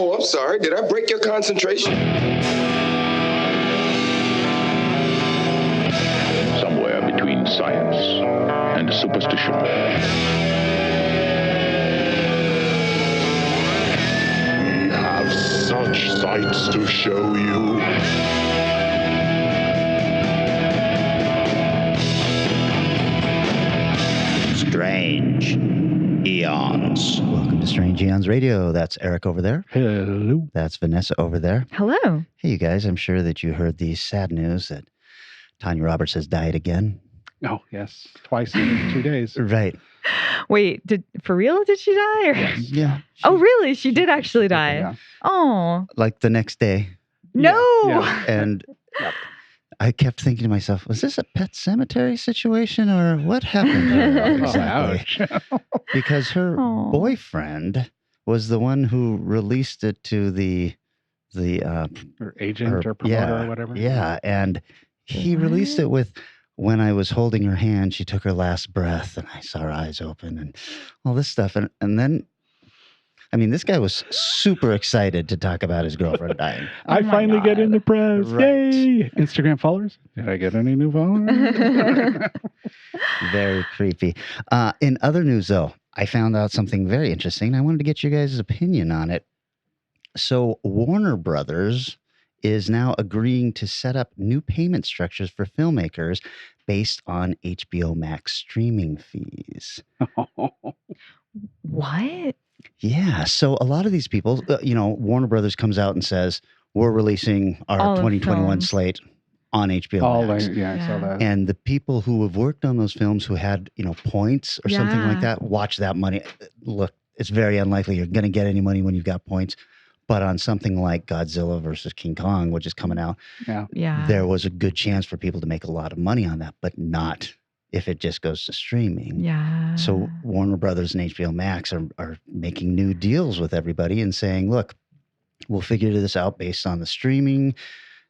Oh, I'm sorry. Did I break your concentration? Somewhere between science and superstition. We have such sights to show you. Strange Eons. Welcome to Strange Eons Radio. That's Eric over there. Hello. That's Vanessa over there. Hello. Hey, you guys. I'm sure that you heard the sad news that Tanya Roberts has died again. Oh, yes. Twice in 2 days. Right. Wait, for real? Did she die? Or? Yes. Yeah. Oh, really? She did actually die. Yeah. Oh, Like the next day. no. Yeah. And Yep. I kept thinking to myself, was this a Pet Cemetery situation or what happened here Oh, exactly? ouch. Because her Aw. boyfriend was the one who released it to the Or agent or promoter or whatever. Yeah, and he released it with, when I was holding her hand, she took her last breath and I saw her eyes open and all this stuff. And then, I mean, this guy was super excited to talk about his girlfriend dying. I my finally get God. in the press. Right. Yay. Instagram followers? Did I get any new followers? Very creepy. In other news, though, I found out something very interesting. I wanted to get you guys' opinion on it. So Warner Brothers is now agreeing to set up new payment structures for filmmakers based on HBO Max streaming fees. What? Yeah. So a lot of these people, Warner Brothers comes out and says, we're releasing our All the 2021 films. slate on HBO All Max. I saw Yeah. that. And the people who have worked on those films who had, points or something like Yeah. that, watch that money. Look, it's very unlikely you're going to get any money when you've got points. But on something like Godzilla versus King Kong, which is coming out, Yeah. there was a good chance for people to make a lot of money on that, but not if it just goes to streaming. Yeah. So Warner Brothers and HBO Max are making new deals with everybody and saying, look, we'll figure this out based on the streaming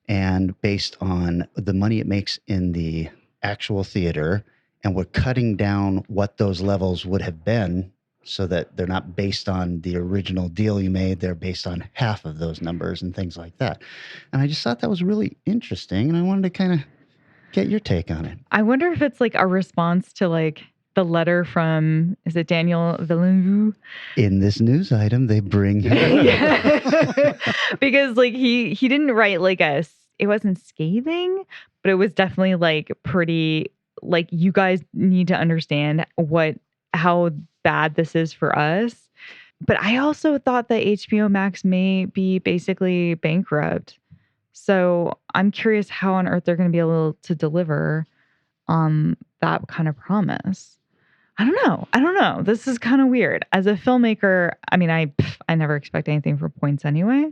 and based on the money it makes in the actual theater. And we're cutting down what those levels would have been so that they're not based on the original deal you made. They're based on half of those numbers and things like that. And I just thought that was really interesting. And I wanted to kind of get your take on it. I wonder if it's like a response to like the letter from, is it Daniel Villeneuve? In this news item, they bring Yeah. Because like he didn't write like it wasn't scathing, but it was definitely like pretty, like, you guys need to understand how bad this is for us. But I also thought that HBO Max may be basically bankrupt. So I'm curious how on earth they're going to be able to deliver on that kind of promise. I don't know. This is kind of weird. As a filmmaker, I mean, I never expect anything for points anyway.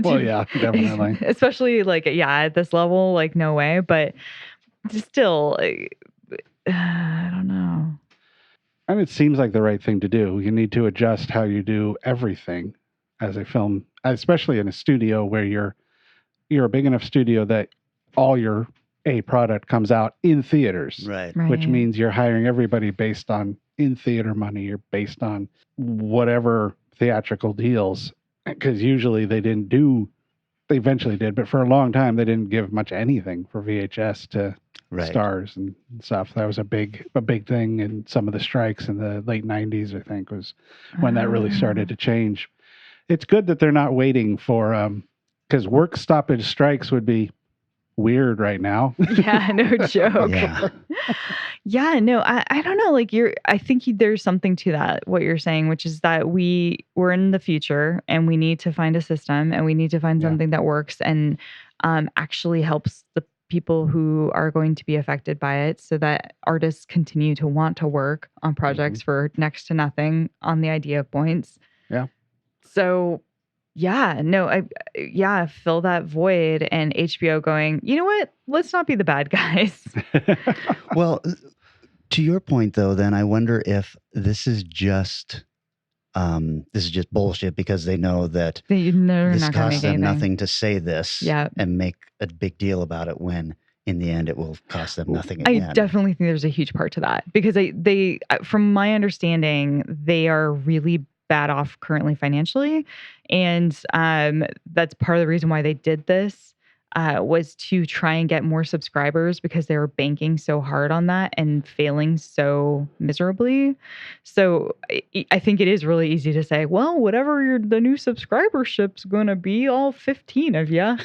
Well, yeah, definitely. Especially like, at this level, like no way. But still, I don't know. And it seems like the right thing to do. You need to adjust how you do everything as a film, especially in a studio where you're a big enough studio that all your product comes out in theaters. Right. Which means you're hiring everybody based on in-theater money. You're based on whatever theatrical deals. Because usually they eventually did, but for a long time they didn't give much anything for VHS to stars and stuff. That was a big thing, and some of the strikes in the late 90s, I think, was when that really started to change. It's good that they're not waiting for, because work stoppage strikes would be weird right now. Yeah, no joke. Yeah. Yeah, no, I don't know. Like I think there's something to that, what you're saying, which is that we're in the future and we need to find a system and we need to find something that works and actually helps the people who are going to be affected by it so that artists continue to want to work on projects for next to nothing on the idea of points. Yeah. So fill that void, and HBO going, you know what? Let's not be the bad guys. Well, to your point, though, then I wonder if this is just bullshit because they know that They're this not going to costs make them anything. nothing to say this Yeah. and make a big deal about it when in the end it will cost them nothing I again. definitely think there's a huge part to that because they from my understanding, they are really bad off currently financially. And that's part of the reason why they did this was to try and get more subscribers because they were banking so hard on that and failing so miserably. So I think it is really easy to say, well, whatever the new subscribership's going to be, all 15 of you.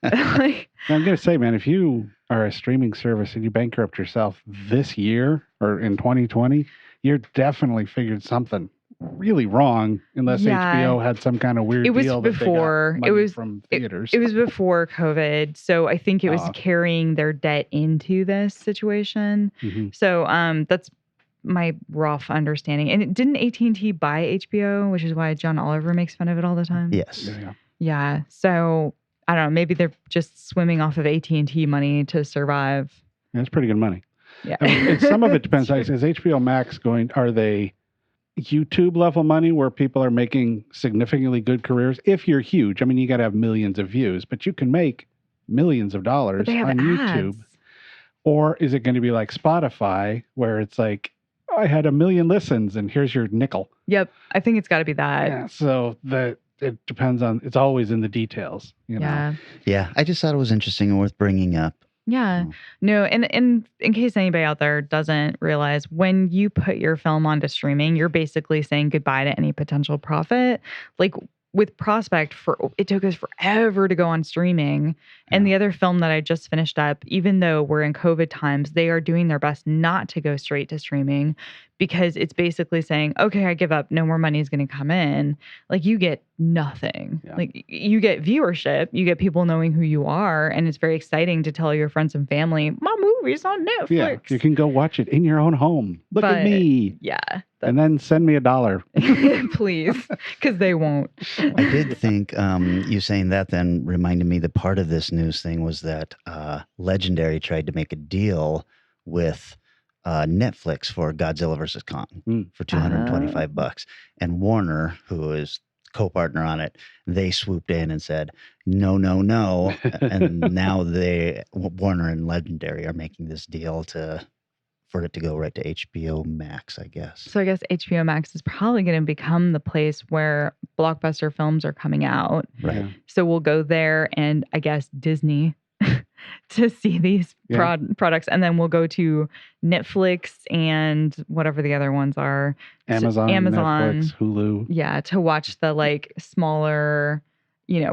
Like, I'm going to say, man, if you are a streaming service and you bankrupt yourself this year or in 2020, you're definitely figured something really wrong, unless Yeah. HBO had some kind of weird It was deal before- that they got money from theaters. it was before COVID. So I think it was Oh. carrying their debt into this situation. Mhm. So that's my rough understanding. And didn't AT&T buy HBO, which is why John Oliver makes fun of it all the time? Yes. Yeah. Yeah. So I don't know. Maybe they're just swimming off of AT&T money to survive. That's pretty good money. Yeah. I mean, and some of it depends. Is HBO Max are they YouTube level money where people are making significantly good careers? If you're huge, I mean, you got to have millions of views, but you can make millions of But dollars they have on YouTube. ads. Or is it going to be like Spotify, where it's like, I had 1 million listens and here's your nickel? Yep. I think it's got to be that. Yeah, so it depends on. It's always in the details. You know. Yeah. Yeah, I just thought it was interesting and worth bringing up. Yeah. Oh. No, and in case anybody out there doesn't realize, when you put your film onto streaming, you're basically saying goodbye to any potential profit. Like with Prospect, it took us forever to go on streaming. And the other film that I just finished up, even though we're in COVID times, they are doing their best not to go straight to streaming, because it's basically saying, okay, I give up. No more money is going to come in. Like, you get nothing. Yeah. Like, you get viewership, you get people knowing who you are. And it's very exciting to tell your friends and family, my movie's on Netflix. Yeah, you can go watch it in your own home. Look But- at me. Yeah. And then send me $1. Please, because they won't. I did think you saying that then reminded me that part of this news thing was that Legendary tried to make a deal with Netflix for Godzilla vs. Kong for $225, and Warner, who is co-partner on it, they swooped in and said, no, and now Warner and Legendary are making this deal for it to go right to HBO Max, I guess. So I guess HBO Max is probably going to become the place where blockbuster films are coming out. Right. Yeah. So we'll go there and I guess Disney to see these products. And then we'll go to Netflix and whatever the other ones are. Amazon, Netflix, Hulu. Yeah, to watch the like smaller,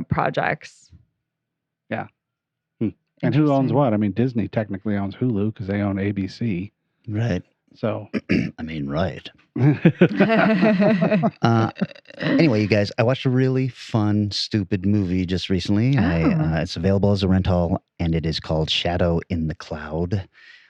projects. Yeah. And who owns what? I mean, Disney technically owns Hulu because they own ABC. Right. So, I mean, right. Anyway, you guys, I watched a really fun, stupid movie just recently. Oh. It's available as a rental, and it is called Shadow in the Cloud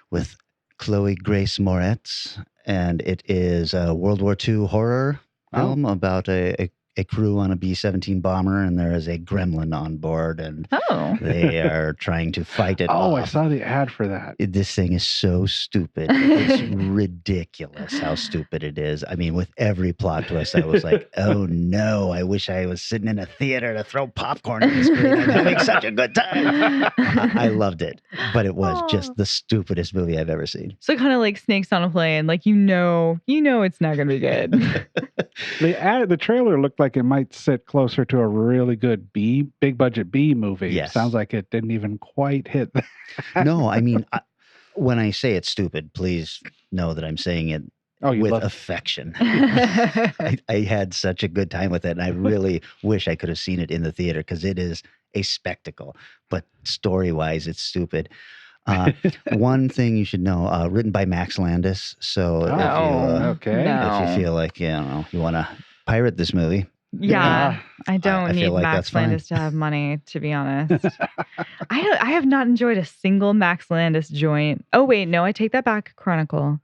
with Chloe Grace Moretz. And it is a World War II horror film about a crew on a B-17 bomber, and there is a gremlin on board, and Oh. they are trying to fight it I off. saw the ad for that. This thing is so stupid. It's ridiculous how stupid it is. I mean, with every plot twist, I was like, oh no, I wish I was sitting in a theater to throw popcorn at the screen. I'm having such a good time. I loved it, but it was just the stupidest movie I've ever seen. So kind of like Snakes on a Plane, like you know it's not going to be good. The trailer looked like it might sit closer to a really good big budget B movie. Yes. Sounds like it didn't even quite hit that. No, I mean, when I say it's stupid, please know that I'm saying it with love it. affection. I had such a good time with it, and I really wish I could have seen it in the theater because it is a spectacle. But story-wise, it's stupid. One thing you should know, written by Max Landis. So okay. No. if you feel like you want to pirate this movie, Yeah, I don't I feel need like that's Max fine. Landis to have money, to be honest. I have not enjoyed a single Max Landis joint. Oh, wait, no, I take that back. Chronicle.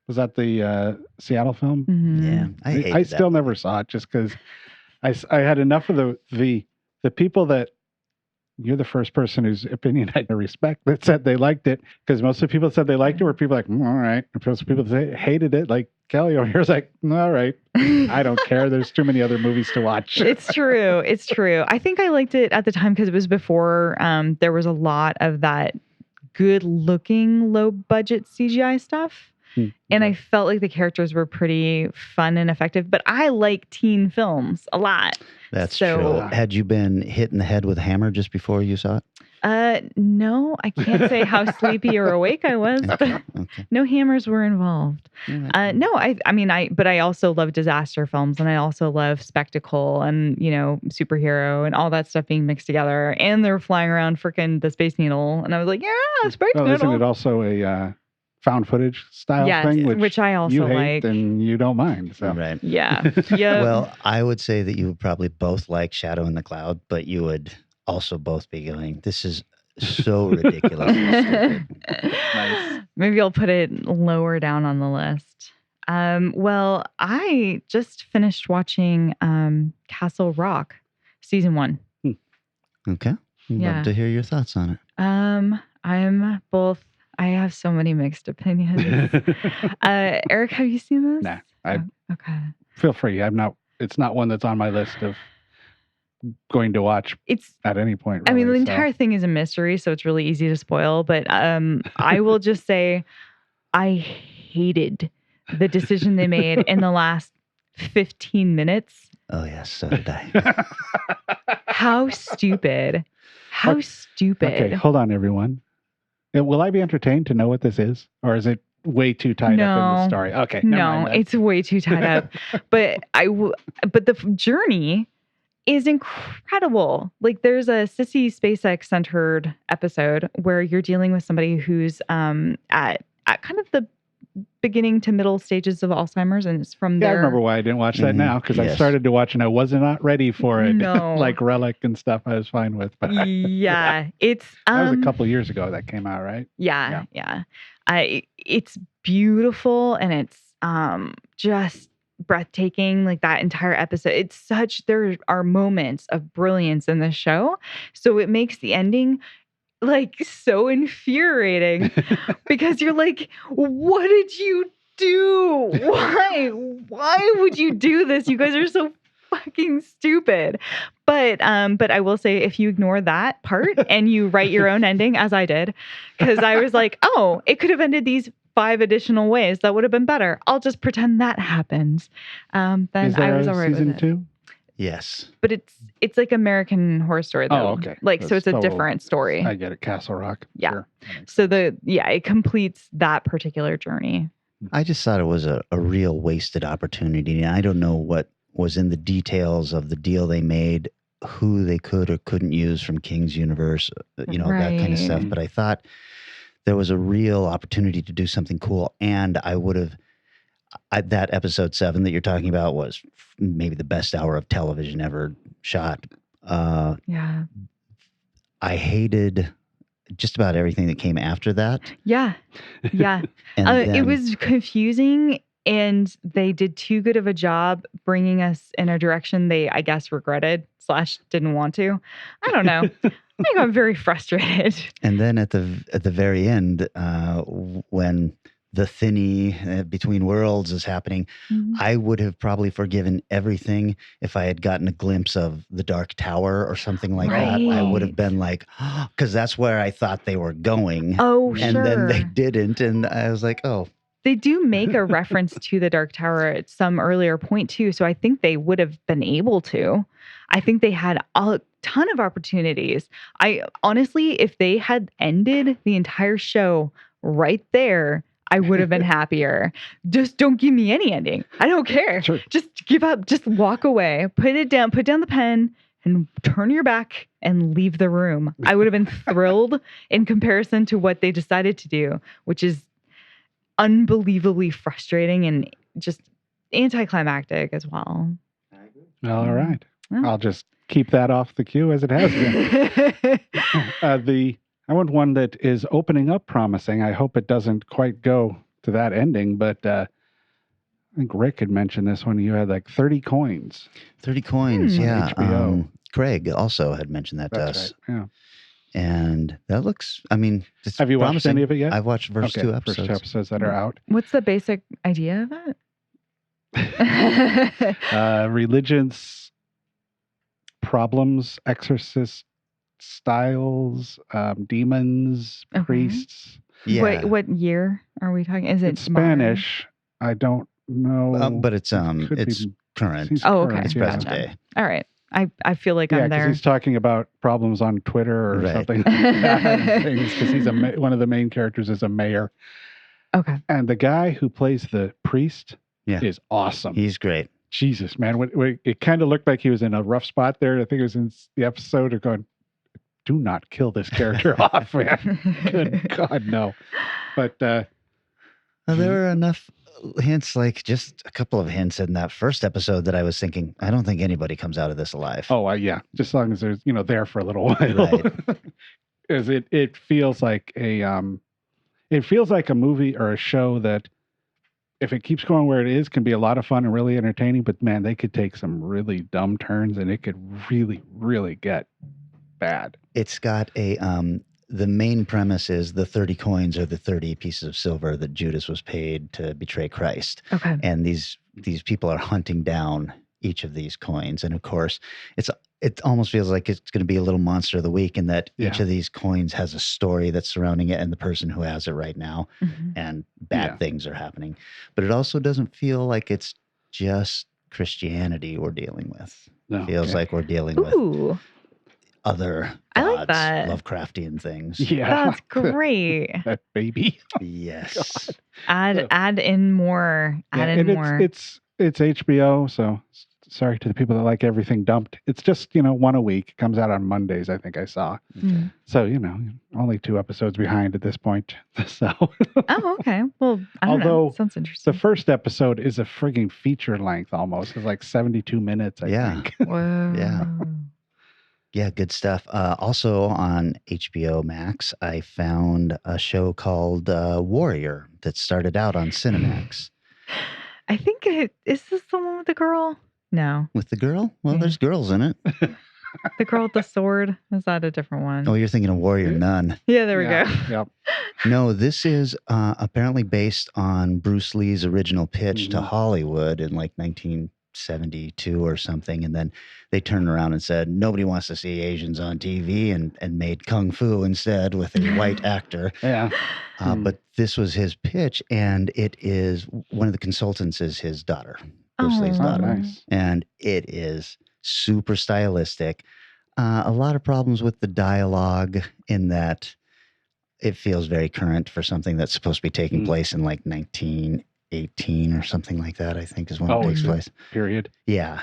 Was that the Seattle film? Mhm. yeah, I hated I that. still never saw it just because I had enough of the people that you're the first person whose opinion I respect that said they liked it, because most of the people that said they liked it were people like, all right. And most people that hated it, like Kelly over here, is like, all right, I don't care. There's too many other movies to watch. It's true. It's true. I think I liked it at the time because it was before there was a lot of that good looking low budget CGI stuff. And I felt like the characters were pretty fun and effective. But I like teen films a lot. That's So- true. Had you been hit in the head with a hammer just before you saw it? No, I can't say how sleepy or awake I was, but Okay. no hammers were involved. All right. No, but I also love disaster films, and I also love spectacle and, superhero and all that stuff being mixed together. And they're flying around freaking the Space Needle. And I was like, yeah, Space Well, isn't Needle. it also a found footage style Yes, thing, which I also you hate like. and you don't mind? So. Right. Yeah. Yeah. Well, I would say that you would probably both like Shadow in the Cloud, but you would also both be going, this is so ridiculous. Nice. Maybe I'll put it lower down on the list. Well, I just finished watching Castle Rock season 1. Okay. I'd Yeah. love to hear your thoughts on it. I have so many mixed opinions. Eric, have you seen this? Nah, Okay. feel free. It's not one that's on my list of going to watch It's at any point. I mean, the really, so. entire thing is a mystery, so it's really easy to spoil. But I will just say I hated the decision they made in the last 15 minutes. Oh, yes. So did I. How stupid. How stupid. Okay, hold on, everyone. Will I be entertained to know what this is, or is it way too tied up in the No. story? Okay, never No, mind then. it's way too tied up. But the journey is incredible. Like, there's a Sissy SpaceX centered episode where you're dealing with somebody who's at kind of the beginning to middle stages of Alzheimer's, and it's from Yeah, I their remember why I didn't watch that Mhm. now, because I Yes. started to watch and I was not ready for it. No. Like Relic and stuff, I was fine with. But yeah, it's that was a couple of years ago that came out, right? Yeah. It's beautiful, and it's just breathtaking. Like, that entire episode, there are moments of brilliance in the show, so it makes the ending like so infuriating because you're like, what did you do? Why would you do this? You guys are so fucking stupid. But I will say, if you ignore that part and you write your own ending, as I did, because I was like, oh, it could have ended these 5 additional ways that would have been better. I'll just pretend that happened. Then Is there I was a all right with season it. 2? Yes. But it's like American Horror Story, though. Oh, okay. Like, so That's it's a so- different story. I get it. Castle Rock. Yeah. Sure. So it completes that particular journey. I just thought it was a real wasted opportunity. And I don't know what was in the details of the deal they made, who they could or couldn't use from King's Universe, that kind of stuff. Right. But I thought there was a real opportunity to do something cool. And I would have, that episode 7 that you're talking about was maybe the best hour of television ever shot. Yeah. I hated just about everything that came after that. Yeah. Yeah. And It then- was confusing, and they did too good of a job bringing us in a direction they, I guess, regretted / didn't want to. I don't know. I got very frustrated. And then at the very end, when the thinny between worlds is happening, I would have probably forgiven everything if I had gotten a glimpse of the Dark Tower or something like that. I would have Right. been like, because that's where I thought they were going. Oh, and sure. then they didn't. And I was like, oh, They do make a reference to the Dark Tower at some earlier point, too. So I think they would have been able to. I think they had a ton of opportunities. I honestly, if they had ended the entire show right there, I would have been happier. Just don't give me any ending. I don't care. Sure. Just give up. Just walk away. Put it down. Put down the pen and turn your back and leave the room. I would have been thrilled in comparison to what they decided to do, which is unbelievably frustrating and just anticlimactic as well. All right. Yeah. I'll just keep that off the queue as it has been. I want one that is opening up promising. I hope it doesn't quite go to that ending, but I think Rick had mentioned this one. You had like 30 coins. 30 coins. Hmm. Yeah. HBO. Craig also had mentioned that to us. That's right. Yeah. And that looks, I mean, it's Have you watched promising. any of it yet? I've watched the first 2 episodes. First 2 episodes that are out. What's the basic idea of it? Religions, problems, exorcist styles, demons, Okay. priests. Yeah. What year are we talking? Is it It's modern? Spanish. I don't know. But it's Could be- it's current. seems Oh, okay. current, It's yeah. present Gotcha. day. All right. I feel like Yeah, I'm because there. he's talking about problems on Twitter or Right. something like that. And things, because he's one of the main characters is a mayor. Okay. And the guy who plays the priest Yeah. is awesome. He's great. Jesus, man. It kind of looked like he was in a rough spot there. I think it was in the episode of going, do not kill this character off, man. Good God, no. But Well, there were enough hints, like just a couple of hints in that first episode that I was thinking, I don't think anybody comes out of this alive. oh, yeah, just as long as there's there for a little while. Right. Because it feels like a movie or a show that, if it keeps going where it is, can be a lot of fun and really entertaining. But man, they could take some really dumb turns, and it could really, really get bad. It's got a the main premise is the 30 coins are the 30 pieces of silver that Judas was paid to betray Christ. Okay. And these people are hunting down each of these coins. And of course, it almost feels like it's going to be a little monster of the week, in that each Yeah. of these coins has a story that's surrounding it and the person who has it right now, Mhm. and bad Yeah. things are happening. But it also doesn't feel like it's just Christianity we're dealing with. No, It feels yeah. like we're dealing with Ooh, other I gods, like that. Lovecraftian things. Yeah, that's great. that baby. Yes. Add in more. Add in and more. It's HBO, so sorry to the people that like everything dumped. It's just one a week. It comes out on Mondays, I think I saw. Mm. So only 2 episodes behind at this point. So Oh, okay. Well, I don't know. Although Sounds the interesting. first episode is a frigging feature length almost. It's like 72 minutes, I Yeah. think. Whoa. Yeah. Yeah, good stuff. Also on HBO Max, I found a show called Warrior that started out on Cinemax. I think is this the one with the girl? No, With the girl? Well, Yeah. there's girls in it. the girl with the sword. Is that a different one? Oh, you're thinking of Warrior Nun. yeah, there we Yeah, go. Yep. No, this is apparently based on Bruce Lee's original pitch to Mhm. Hollywood in like 1972 or something. And then they turned around and said, nobody wants to see Asians on TV, and made Kung Fu instead with a white actor. Yeah. But this was his pitch, and it is one of the consultants is his daughter, Bruce Lee's Oh. Oh, daughter. nice. And it is super stylistic. A lot of problems with the dialogue, in that it feels very current for something that's supposed to be taking Mm. place in like 1918 or something like that, I think is when Oh, it takes is it? place. Period. Yeah.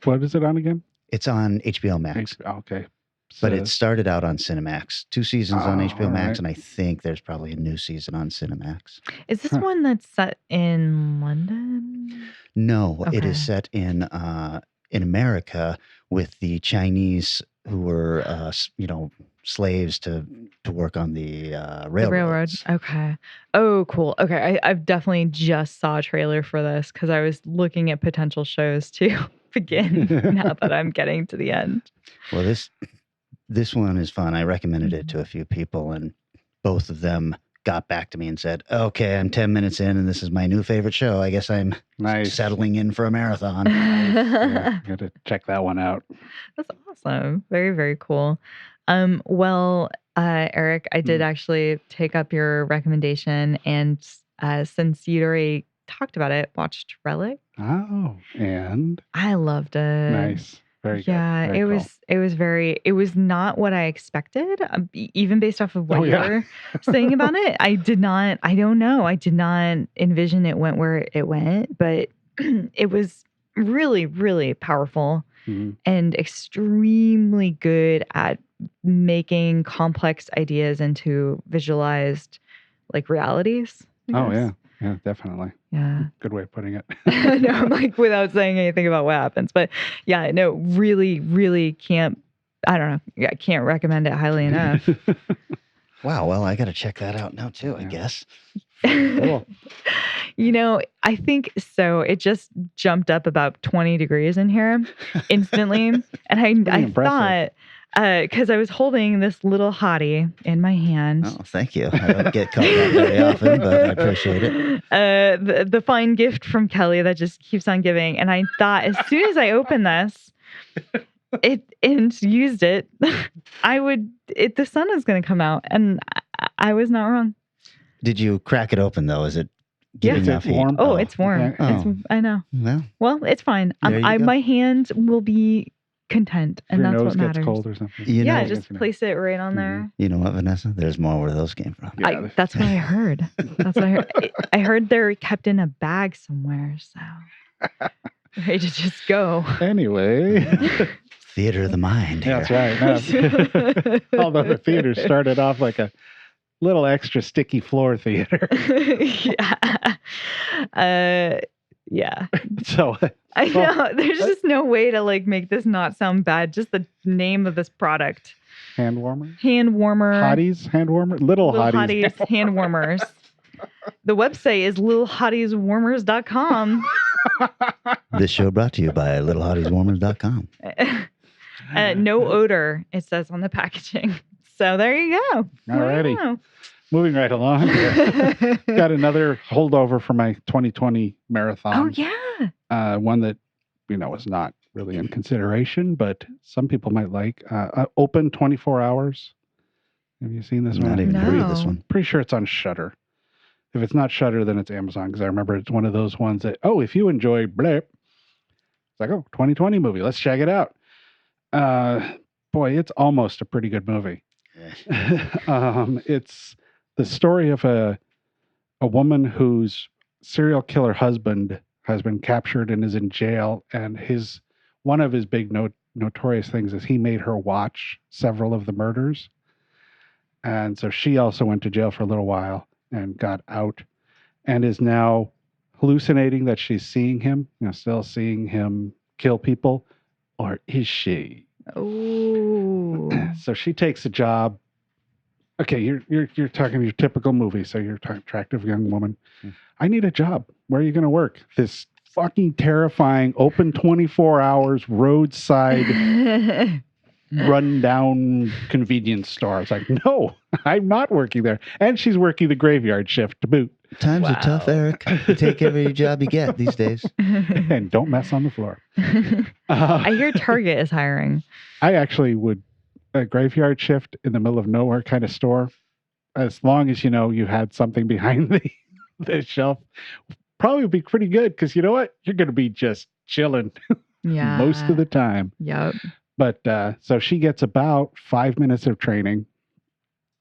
What is it on again? It's on HBO Max. Okay. But So- it started out on Cinemax. 2 seasons on Oh, HBO Max, alright. and I think there's probably a new season on Cinemax. Is this Huh. one that's set in London? No, it Okay. is set in America with the Chinese who were slaves to work on the The railroads. railroad. Okay. Oh, cool. Okay. I've definitely just saw a trailer for this because I was looking at potential shows to begin now that I'm getting to the end. Well, this one is fun. I recommended it to a few people, and both of them got back to me and said, "Okay, I'm 10 minutes in, and this is my new favorite show. I guess I'm Nice. settling in for a marathon." Yeah, got to check that one out. That's awesome. Very, very cool. Well, Eric, I did actually take up your recommendation, and since you'd already talked about it, watched Relic. Oh, and I loved it. nice. Very good. Yeah, Very it cool. it was not what I expected, even based off of what Oh, you yeah. were saying about it. I don't know. I did not envision it went where it went, but it was really, really powerful Mhm. and extremely good at making complex ideas into visualized like realities. I Oh, guess. yeah. Yeah, definitely. Yeah. Good way of putting it. No, I'm like without saying anything about what happens. But yeah, no, really, really can't I can't recommend it highly enough. Wow. Well, I got to check that out now too, I Yeah. guess. Cool. I think so. It just jumped up about 20 degrees in here instantly. And I impressive. thought because I was holding this little hottie in my hand. Oh, thank you. I don't get caught that very often, but I appreciate it. The fine gift from Kelly that just keeps on giving. And I thought as soon as I opened this, and used it, the sun is going to come out. And I was not wrong. Did you crack it open though? Is it giving Is it off heat? warm? Oh, it's warm. Yeah. It's, I know. Well, Well, it's fine. There you go. My hand will be content, If and your that's nose what gets matters. cold or something. You Yeah, know, just place it right on there. you know what, Vanessa? There's more where those came from. Yeah. That's what I heard. That's what I heard. I heard they're kept in a bag somewhere, so ready to just go. Anyway. Theater of the mind. That's here. right. Although the theater started off like a little extra sticky floor theater. Yeah. Yeah. So I know. There's just no way to like make this not sound bad. Just the name of this product. hand warmer? Hand warmer. Hotties? Hand warmer? Little hotties. hand warmers. The website is littlehottieswarmers.com. This show brought to you by littlehottieswarmers.com. No odor, it says on the packaging. So there you go. Alrighty. Wow. Moving right along. Got another holdover for my 2020 marathon. Oh, yeah. One that, is not really in consideration, but some people might like. Open 24 hours. Have you seen this one? Not even heard of this No. one. Pretty sure it's on Shudder. If it's not Shudder, then it's Amazon, because I remember it's one of those ones that, if you enjoy blip, it's like, 2020 movie, let's check it out. Boy, it's almost a pretty good movie. It's the story of a woman whose serial killer husband has been captured and is in jail, and one of his big notorious things is he made her watch several of the murders. And so she also went to jail for a little while and got out and is now hallucinating that she's seeing him, still seeing him kill people. Or is she? Oh. So she takes a job. Okay, you're talking your typical movie. So you're an attractive young woman. I need a job. Where are you going to work? This fucking terrifying, open 24 hours, roadside, run-down convenience store. It's like, no, I'm not working there. And she's working the graveyard shift to boot. Times are tough, Eric. You take every job you get these days. And don't mess on the floor. I hear Target is hiring. I actually would, a graveyard shift in the middle of nowhere kind of store, as long as you had something behind the shelf, probably would be pretty good, because you know what? You're going to be just chilling Yeah. most of the time. Yep. But so she gets about 5 minutes of training,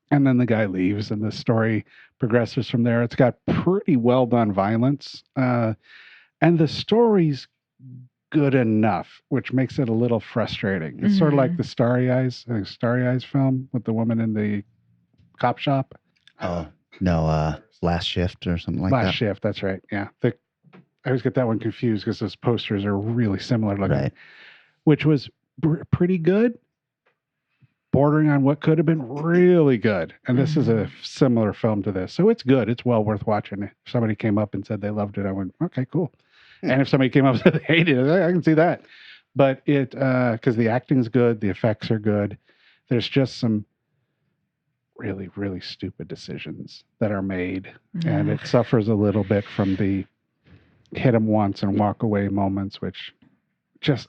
and then the guy leaves, and the story progresses from there. It's got pretty well done violence, and the story's good enough, which makes it a little frustrating. It's sort of like the Starry Eyes film with the woman in the cop shop. Oh, no, Last Shift or something like that. Last Shift, that's right. Yeah. I always get that one confused because those posters are really similar looking. Right. Which was pretty good, bordering on what could have been really good. And this is a similar film to this. So it's good. It's well worth watching. If somebody came up and said they loved it, I went, okay, cool. And if somebody came up and said they hated it, I can see that. But because the acting's good, the effects are good. There's just some really, really stupid decisions that are made. And it suffers a little bit from the hit them once and walk away moments, which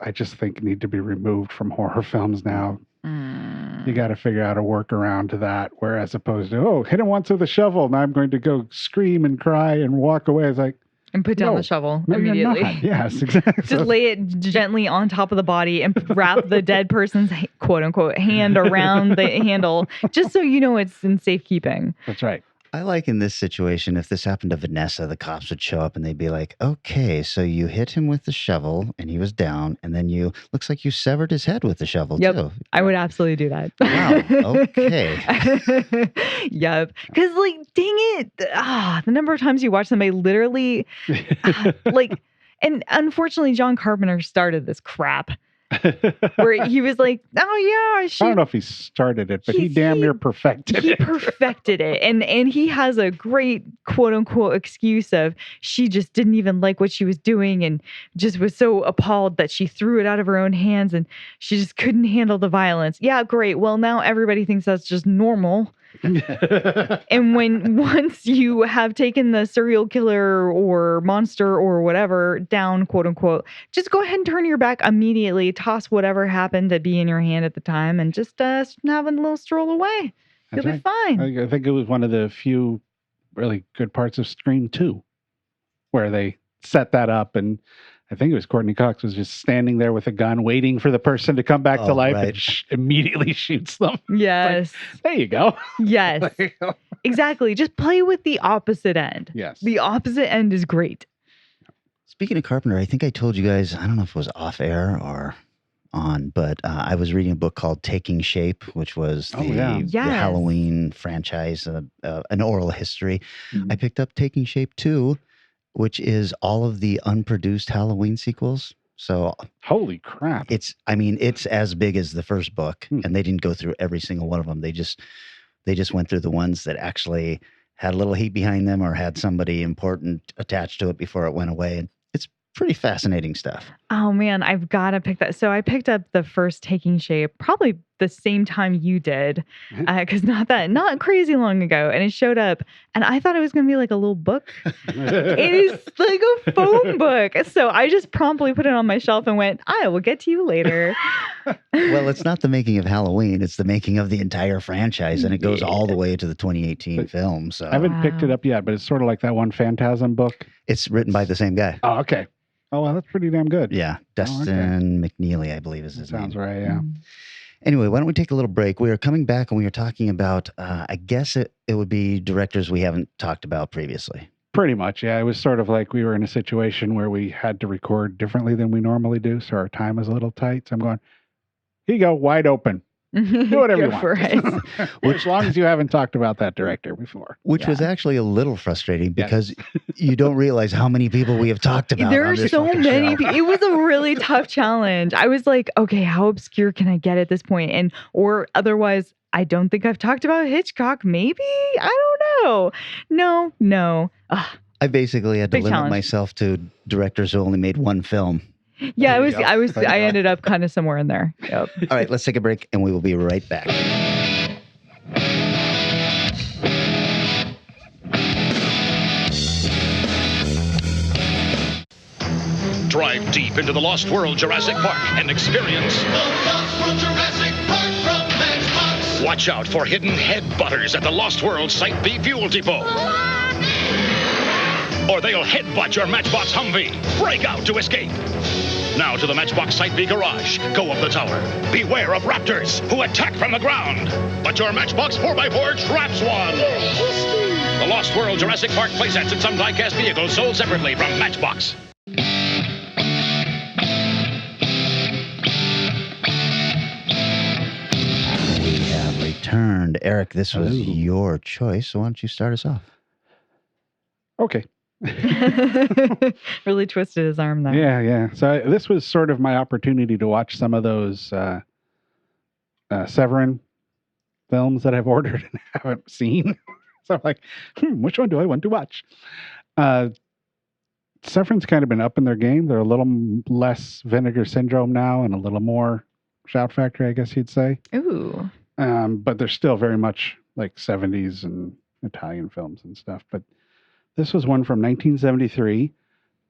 I just think need to be removed from horror films now. You got to figure out a workaround to that, where as opposed to, hit him once with a shovel, now I'm going to go scream and cry and walk away. It's like, And put down the shovel no, you're immediately. not. Yes, exactly. Just lay it gently on top of the body and wrap the dead person's quote unquote hand around the handle, just so you know it's in safekeeping. That's right. I like in this situation, if this happened to Vanessa, the cops would show up and they'd be like, okay, so you hit him with the shovel and he was down, and then looks like you severed his head with the shovel too. I would absolutely do that. Wow. Okay. Yep. Because dang it. The number of times you watch somebody literally and unfortunately John Carpenter started this crap. Where he was like, oh yeah, I don't know if he started it, but he damn near perfected he it. perfected it. And he has a great quote unquote excuse of she just didn't even like what she was doing and just was so appalled that she threw it out of her own hands and she just couldn't handle the violence. Yeah, great. Well, now everybody thinks that's just normal. And once you have taken the serial killer or monster or whatever down, quote unquote, just go ahead and turn your back immediately, toss whatever happened to be in your hand at the time, and just have a little stroll away. You'll be fine. I think it was one of the few really good parts of Scream 2, where they set that up, and I think it was Courtney Cox was just standing there with a gun waiting for the person to come back to Oh, life right. and immediately shoots them. Yes. There you go. Yes. There you go. Exactly. Just play with the opposite end. Yes. The opposite end is great. Speaking of Carpenter, I think I told you guys, I don't know if it was off air or on, but I was reading a book called Taking Shape, which was Oh, yeah. the Yes. Halloween franchise, an oral history. Mhm. I picked up Taking Shape 2, which is all of the unproduced Halloween sequels. So Holy crap. it's as big as the first book, and they didn't go through every single one of them. They just went through the ones that actually had a little heat behind them or had somebody important attached to it before it went away. And it's pretty fascinating stuff. Oh man, I've got to pick that. So I picked up the first Taking Shape probably the same time you did, because not crazy long ago, and it showed up, and I thought it was going to be like a little book. It is like a phone book. So I just promptly put it on my shelf and went, I will get to you later. Well, it's not the making of Halloween; it's the making of the entire franchise, and it goes all the way to the 2018 film. So I haven't picked it Wow. up yet, but it's sort of like that one Phantasm book. it's written by the same guy. Oh, okay. Oh, well, that's pretty damn good. Yeah, Dustin McNeely, I believe is his Sounds name. right, yeah. Anyway, why don't we take a little break? We are coming back and we are talking about, I guess it would be directors we haven't talked about previously. Pretty much, yeah. It was sort of like we were in a situation where we had to record differently than we normally do, so our time was a little tight. So I'm going, here you go, wide open. Do whatever you Go want. for it. As long as you haven't talked about that director before. Which was Yeah. actually a little frustrating Yes. because you don't realize how many people we have talked about. There on are this so fucking many. show. It was a really tough challenge. I was like, okay, how obscure can I get at this point? And or otherwise, I don't think I've talked about Hitchcock. Maybe I don't know. No. Ugh. I basically had to Big limit challenge. myself to directors who only made one film. Yeah, There you go. There you I go. ended up kind of somewhere in there. Yep. All right, let's take a break and we will be right back. Drive deep into the Lost World Jurassic Park and experience. The Lost World Jurassic Park from Matchbox. Watch out for hidden head butters at the Lost World Site B Fuel Depot. Or they'll headbutt your Matchbox Humvee. Break out to escape. Now to the Matchbox Site B garage. Go up the tower. Beware of raptors who attack from the ground. But your Matchbox 4x4 traps one. The Lost World Jurassic Park playsets and some die-cast vehicles sold separately from Matchbox. We have returned. Eric, this was Hello. your choice, so why don't you start us off? Okay. Really twisted his arm there. Yeah. So this was sort of my opportunity to watch some of those Severin films that I've ordered and haven't seen. So I'm like, which one do I want to watch? Severin's kind of been up in their game. They're a little less Vinegar Syndrome now and a little more Shout Factory, I guess you'd say. Ooh. But they're still very much like 70s and Italian films and stuff. But this was one from 1973.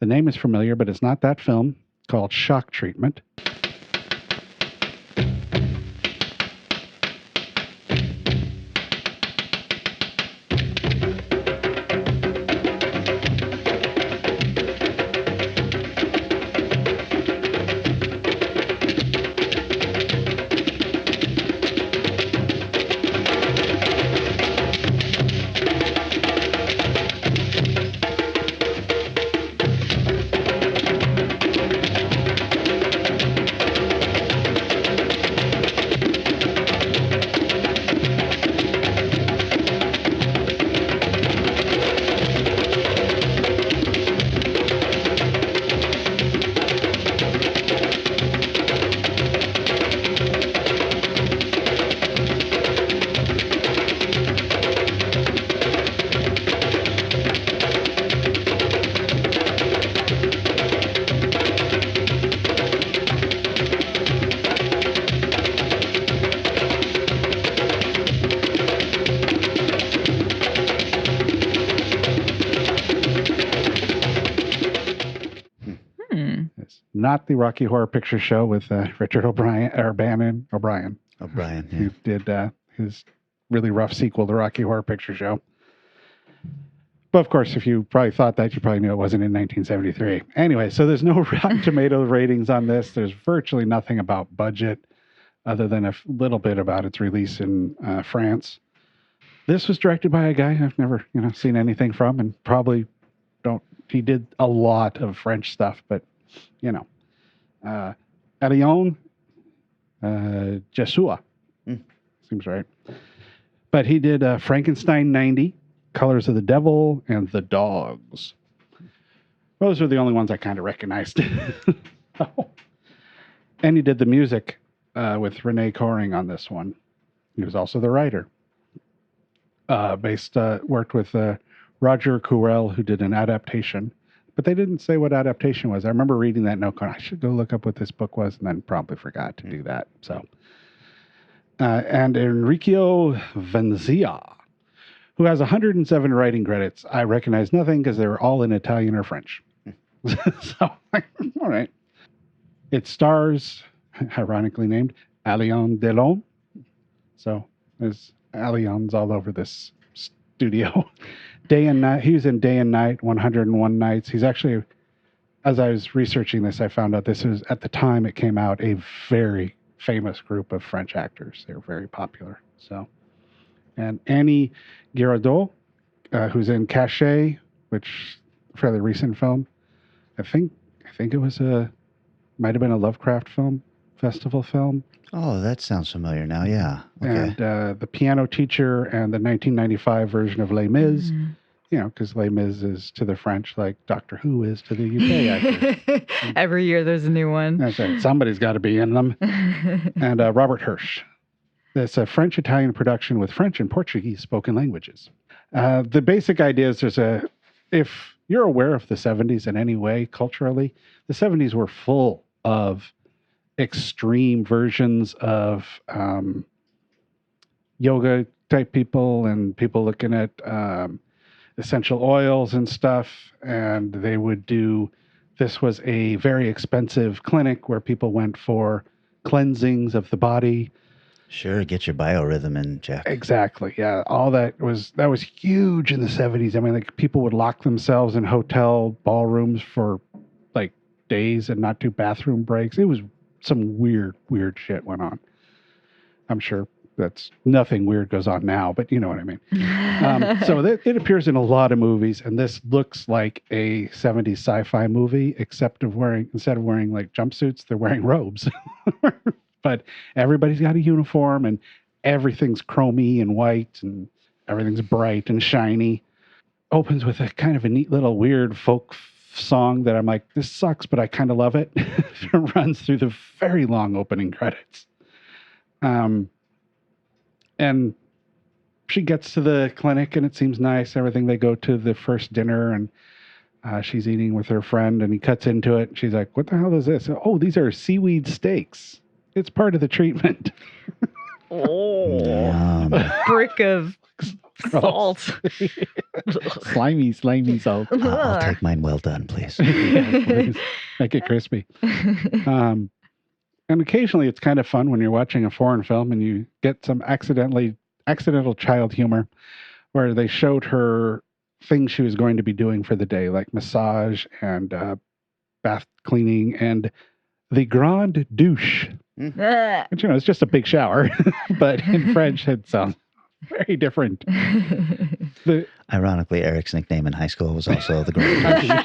The name is familiar, but it's not that film. It's called Shock Treatment. It's not the Rocky Horror Picture Show with Richard O'Brien. O'Brien. Who did his really rough sequel to Rocky Horror Picture Show. But of course, if you probably thought that, you probably knew it wasn't in 1973. Anyway, so there's no Rotten Tomato ratings on this. There's virtually nothing about budget other than a little bit about its release in France. This was directed by a guy I've never, seen anything from, and probably don't. He did a lot of French stuff, but Aeons, Jesua, seems right. But he did Frankenstein 90, Colors of the Devil, and The Dogs. Those are the only ones I kind of recognized. And he did the music with Renee Coring on this one. He was also the writer. Worked with Roger Curel, who did an adaptation. But they didn't say what adaptation was. I remember reading that note going, I should go look up what this book was, and then promptly forgot to do that. So, and Enrico Venzia, who has 107 writing credits. I recognize nothing because they were all in Italian or French. So, all right. It stars, ironically named, Alain Delon. So there's Allianz all over this studio. Day and Night. He was in Day and Night, 101 Nights. He's actually, as I was researching this, I found out this was, at the time it came out, a very famous group of French actors. They were very popular. So, and Annie Girardot, who's in Cachet, which fairly recent film. I think it was might have been a Lovecraft festival film. Oh, that sounds familiar now. Yeah. Okay. And the piano teacher and the 1995 version of Les Mis, because Les Mis is to the French like Doctor Who is to the UK actors. Every year there's a new one. That's right. Somebody's got to be in them. And Robert Hirsch. It's a French-Italian production with French and Portuguese spoken languages. The basic idea is if you're aware of the 70s in any way culturally, the 70s were full of extreme versions of yoga type people and people looking at essential oils and stuff. And they would this was a very expensive clinic where people went for cleansings of the body. Sure, get your biorhythm in, Jack. Exactly. Yeah. All that was huge in the 70s. I mean, like people would lock themselves in hotel ballrooms for like days and not do bathroom breaks. It was some weird shit went on. I'm sure that's nothing weird goes on now, but you know what I mean. So it appears in a lot of movies, and this looks like a 70s sci-fi movie, except instead of wearing like jumpsuits, they're wearing robes. But everybody's got a uniform, and everything's chromy and white, and everything's bright and shiny. Opens with a kind of a neat little weird folk song that I'm like, this sucks, but I kind of love it. It runs through the very long opening credits. And she gets to the clinic, and it seems nice. Everything. They go to the first dinner, and she's eating with her friend, and he cuts into it. And she's like, what the hell is this? Oh, these are seaweed steaks. It's part of the treatment. Oh, brick of salt. slimy salt. I'll take mine well done, please. Yeah, please. Make it crispy. And occasionally it's kind of fun when you're watching a foreign film and you get some accidental child humor where they showed her things she was going to be doing for the day, like massage and bath cleaning and the grande douche. Which, it's just a big shower, but in French it sounds very different. Ironically, Eric's nickname in high school was also the Grand.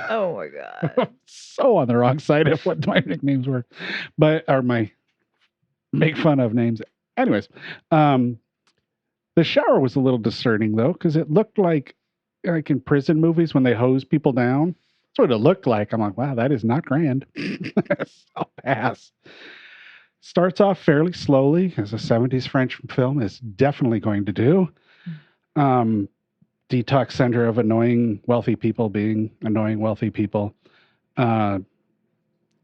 Oh my God. So on the wrong side of what my nicknames were, or my make fun of names. Anyways, the shower was a little discerning though, because it looked like in prison movies when they hose people down. That's what it looked like. I'm like, wow, that is not grand. I'll pass. Starts off fairly slowly, as a 70s French film is definitely going to do. Detox center of annoying wealthy people being annoying wealthy people.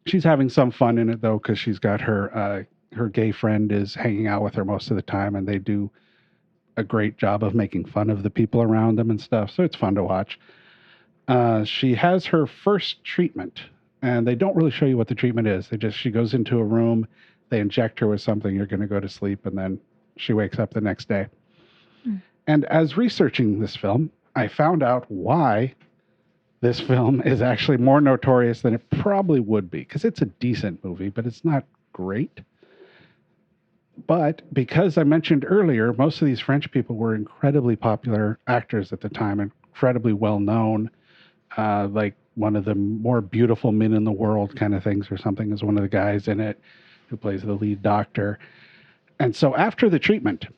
She's having some fun in it though, because she's got her gay friend is hanging out with her most of the time, and they do a great job of making fun of the people around them and stuff. So it's fun to watch. She has her first treatment, and they don't really show you what the treatment is. She goes into a room, they inject her with something, you're going to go to sleep, and then she wakes up the next day. And as researching this film, I found out why this film is actually more notorious than it probably would be, because it's a decent movie, but it's not great. But because I mentioned earlier, most of these French people were incredibly popular actors at the time, incredibly well known, like one of the more beautiful men in the world kind of things or something is one of the guys in it who plays the lead doctor. And so after the treatment,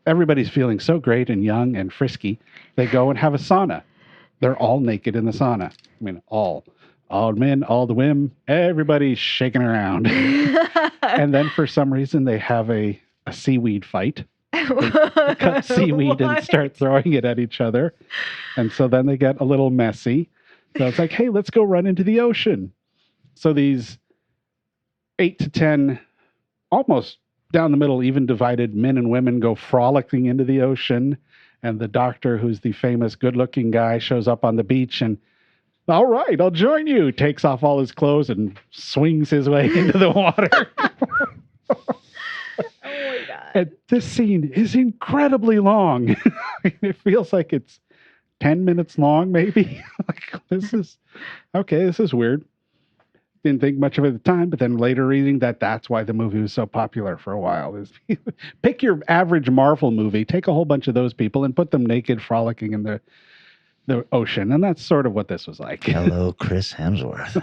everybody's feeling so great and young and frisky, they go and have a sauna. They're all naked in the sauna. I mean, all men, all the women, everybody's shaking around. And then for some reason, they have a seaweed fight. They cut seaweed and start throwing it at each other. And so then they get a little messy. So it's like, hey, let's go run into the ocean. So these 8 to 10, almost down the middle, even divided men and women go frolicking into the ocean. And the doctor, who's the famous good-looking guy, shows up on the beach and, all right, I'll join you. Takes off all his clothes and swings his way into the water. Oh my God. And this scene is incredibly long. It feels like it's 10 minutes long, maybe. Like, this is weird. Didn't think much of it at the time, but then later reading that's why the movie was so popular for a while. Is pick your average Marvel movie, take a whole bunch of those people and put them naked frolicking in the ocean. And that's sort of what this was like. Hello, Chris Hemsworth.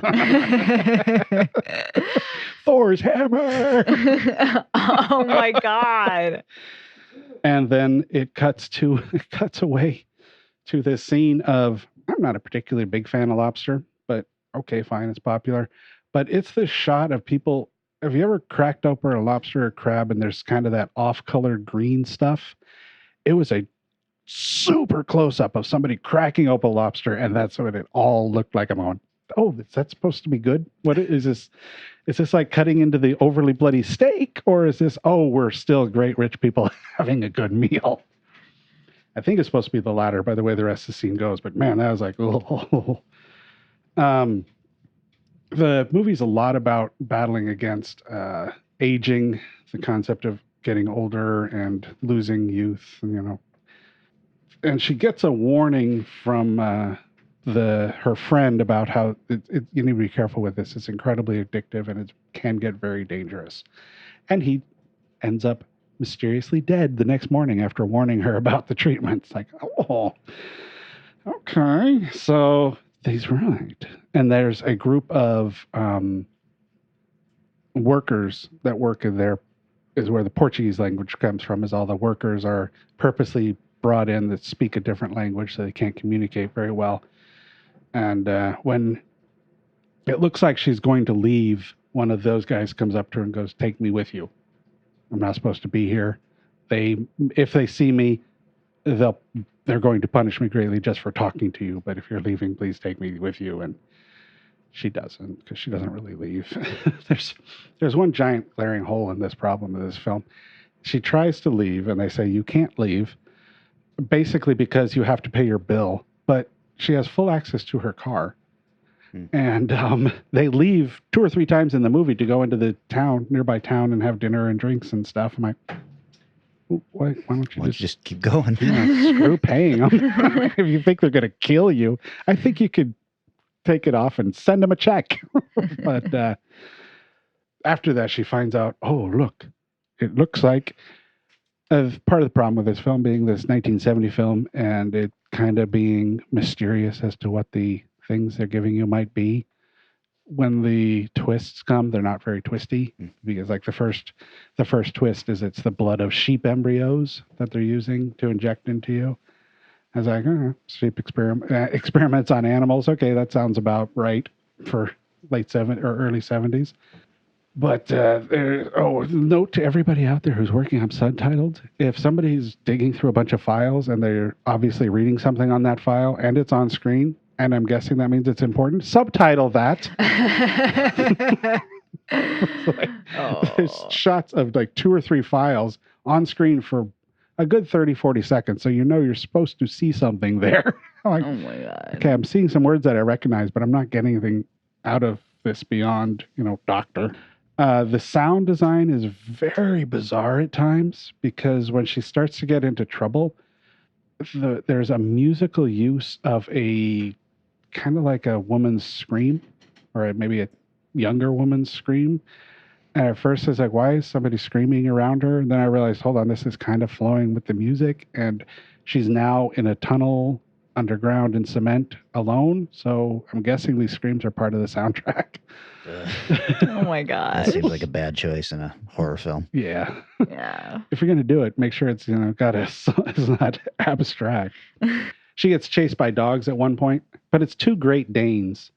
Thor's hammer. Oh my God. And then it cuts away to this scene of, I'm not a particularly big fan of lobster, but okay, fine, it's popular. But it's this shot of people. Have you ever cracked open a lobster or crab and there's kind of that off-colored green stuff? It was a super close-up of somebody cracking open a lobster, and that's what it all looked like. I'm going, oh, is that supposed to be good? What is this? Is this like cutting into the overly bloody steak? Or is this, oh, we're still great rich people having a good meal? I think it's supposed to be the latter by the way the rest of the scene goes. But man, that was like, oh. The movie's a lot about battling against aging, the concept of getting older and losing youth, and she gets a warning from her friend about how you need to be careful with this. It's incredibly addictive and it can get very dangerous. And he ends up mysteriously dead the next morning after warning her about the treatment. It's like, oh, okay. So he's right. And there's a group of workers that work in there, is where the Portuguese language comes from, is all the workers are purposely brought in that speak a different language so they can't communicate very well. And when it looks like she's going to leave, one of those guys comes up to her and goes, take me with you. I'm not supposed to be here. If they see me, they're going to punish me greatly just for talking to you. But if you're leaving, please take me with you. And she doesn't, because she doesn't really leave. There's one giant glaring hole in this problem of this film. She tries to leave, and they say, you can't leave, basically because you have to pay your bill. But she has full access to her car. And they leave 2 or 3 times in the movie to go into the nearby town and have dinner and drinks and stuff. I'm like, why don't you just keep going? Screw paying them. If you think they're going to kill you, I think you could take it off and send them a check. But after that, she finds out, oh, look, it looks like part of the problem with this film being this 1970 film and it kind of being mysterious as to what the things they're giving you might be. When the twists come, they're not very twisty, because like the first twist is it's the blood of sheep embryos that they're using to inject into you. I was like, sheep experiments on animals. Okay, that sounds about right for late 70s or early 70s. But note to everybody out there who's working on subtitled: if somebody's digging through a bunch of files and they're obviously reading something on that file and it's on screen, and I'm guessing that means it's important, subtitle that. There's shots of like 2 or 3 files on screen for a good 30, 40 seconds. So you're supposed to see something there. Like, oh my God. Okay, I'm seeing some words that I recognize, but I'm not getting anything out of this beyond, doctor. The sound design is very bizarre at times, because when she starts to get into trouble, there's a musical use of a kind of like a woman's scream, or maybe a younger woman's scream. And at first I was like, why is somebody screaming around her? And then I realized, hold on, this is kind of flowing with the music. And she's now in a tunnel underground in cement alone. So I'm guessing these screams are part of the soundtrack. Oh my That god. seems like a bad choice in a horror film. Yeah. Yeah. If you're going to do it, make sure it's, it's not abstract. She gets chased by dogs at one point, but it's two Great Danes.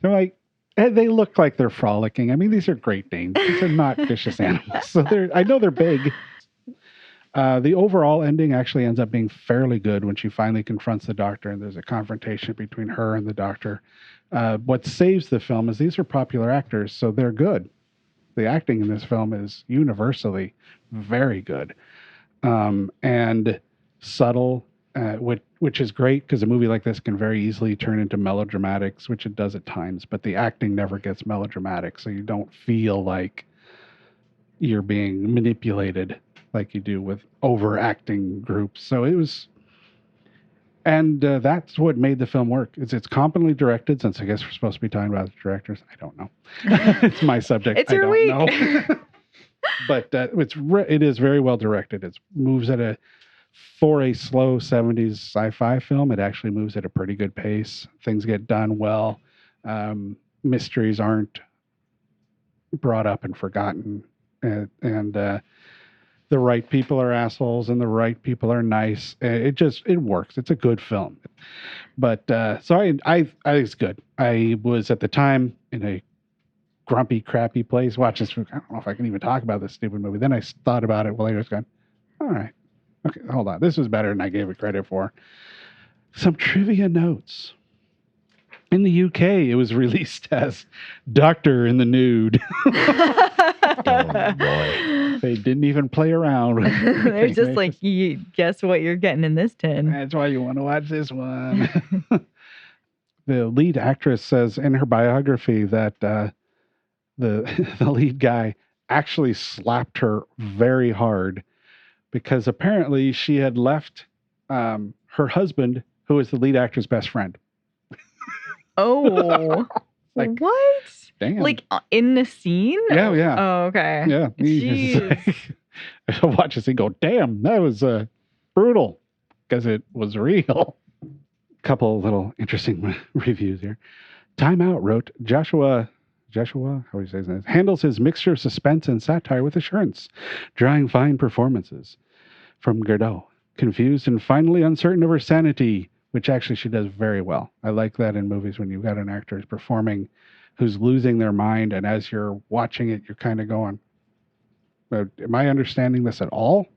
They're like, they look like they're frolicking. I mean, these are Great Danes. These are not vicious animals. So I know they're big. The overall ending actually ends up being fairly good when she finally confronts the doctor and there's a confrontation between her and the doctor. What saves the film is these are popular actors, so they're good. The acting in this film is universally very good and subtle, which is great because a movie like this can very easily turn into melodramatics, which it does at times, but the acting never gets melodramatic, so you don't feel like you're being manipulated like you do with overacting groups. So it was, and that's what made the film work. It's competently directed, since I guess we're supposed to be talking about the directors. I don't know. It's my subject. It's your week. Know. But it is very well directed. It moves for a slow 70s sci-fi film, it actually moves at a pretty good pace. Things get done well. Mysteries aren't brought up and forgotten. And the right people are assholes and the right people are nice. It works. It's a good film. But so I think it's good. I was at the time in a grumpy, crappy place watching this. I don't know if I can even talk about this stupid movie. Then I thought about it later. I was going, all right, okay, hold on. This was better than I gave it credit for. Some trivia notes. In the UK, it was released as Doctor in the Nude. Oh boy. They didn't even play around. They're just like, guess what you're getting in this tin. That's why you want to watch this one. The lead actress says in her biography that the lead guy actually slapped her very hard because apparently she had left her husband, who was the lead actor's best friend. Oh, Like, what? Damn. Like in the scene? Yeah, yeah. Oh, okay. Yeah. Jeez. I watch this and go, damn, that was brutal because it was real. Couple little interesting reviews here. Time Out wrote, Joshua, how do you say his name? Handles his mixture of suspense and satire with assurance, drawing fine performances from Godot. Confused and finally uncertain of her sanity, which actually she does very well. I like that in movies when you've got an actor who's performing, who's losing their mind, and as you're watching it, you're kind of going, am I understanding this at all?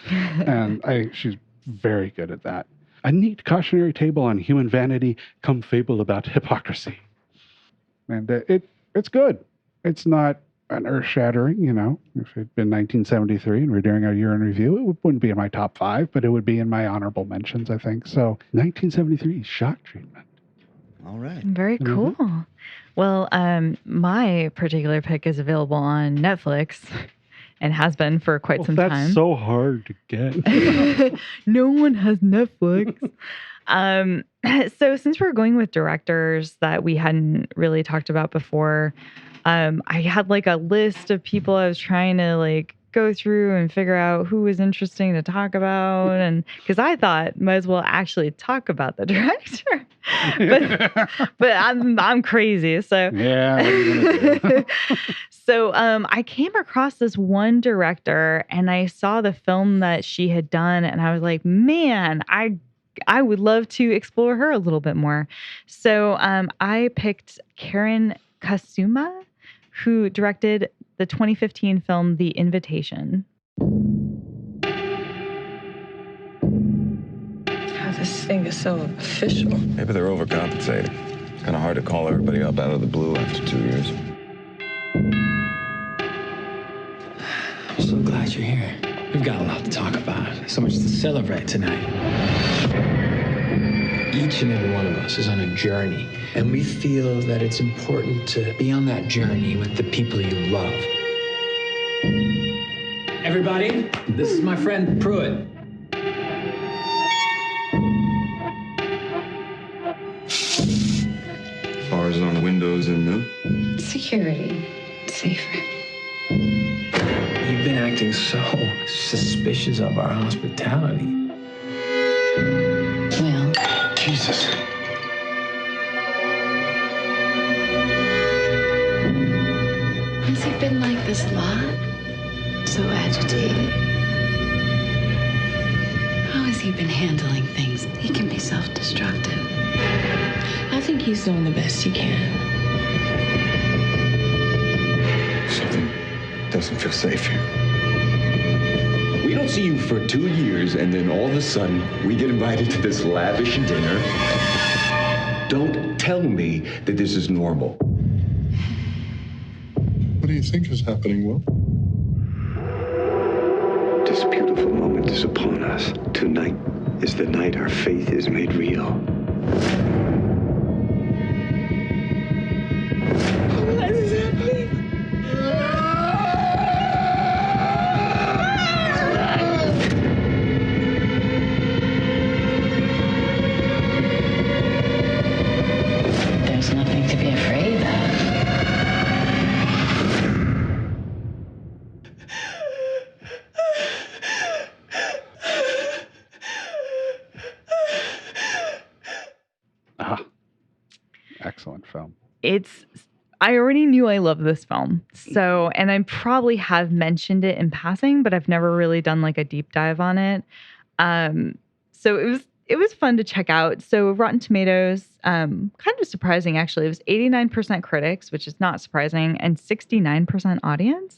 And she's very good at that. A neat cautionary tale on human vanity, come fable about hypocrisy. And it's good. It's not an earth-shattering, If it had been 1973 and we're doing our year in review, it wouldn't be in my top 5, but it would be in my honorable mentions, I think. So 1973, Shock Treatment. All right. Very cool. Well, my particular pick is available on Netflix and has been for quite some time. That's so hard to get. No one has Netflix. So since we're going with directors that we hadn't really talked about before, I had like a list of people I was trying to like go through and figure out who was interesting to talk about, and because I thought might as well actually talk about the director, but I'm crazy, so Yeah. What are you gonna do? So I came across this one director and I saw the film that she had done, and I was like, man, I would love to explore her a little bit more. So I picked Karen Kasuma, who directed the 2015 film The Invitation. This thing is so official. Maybe they're overcompensating. It's kind of hard to call everybody up out of the blue after 2 years. I'm so glad you're here. We've got a lot to talk about. So much to celebrate tonight. Each and every one of us is on a journey, and we feel that it's important to be on that journey with the people you love. Everybody, this is my friend Pruitt. windows in them. Security. Safer. You've been acting so suspicious of our hospitality. Well, Jesus. has he been like this a lot? So agitated? How has he been handling things? He can be self-destructive. I think he's doing the best he can. Something doesn't feel safe here. We don't see you for 2 years, and then all of a sudden, we get invited to this lavish dinner. Don't tell me that this is normal. What do you think is happening, Will? This beautiful moment is upon us. Tonight is the night our faith is made real. What is happening? There's nothing to be afraid of. Excellent film. I already knew I loved this film. So, and I probably have mentioned it in passing, but I've never really done like a deep dive on it. So it was fun to check out. So Rotten Tomatoes, kind of surprising actually. It was 89% critics, which is not surprising, and 69% audience.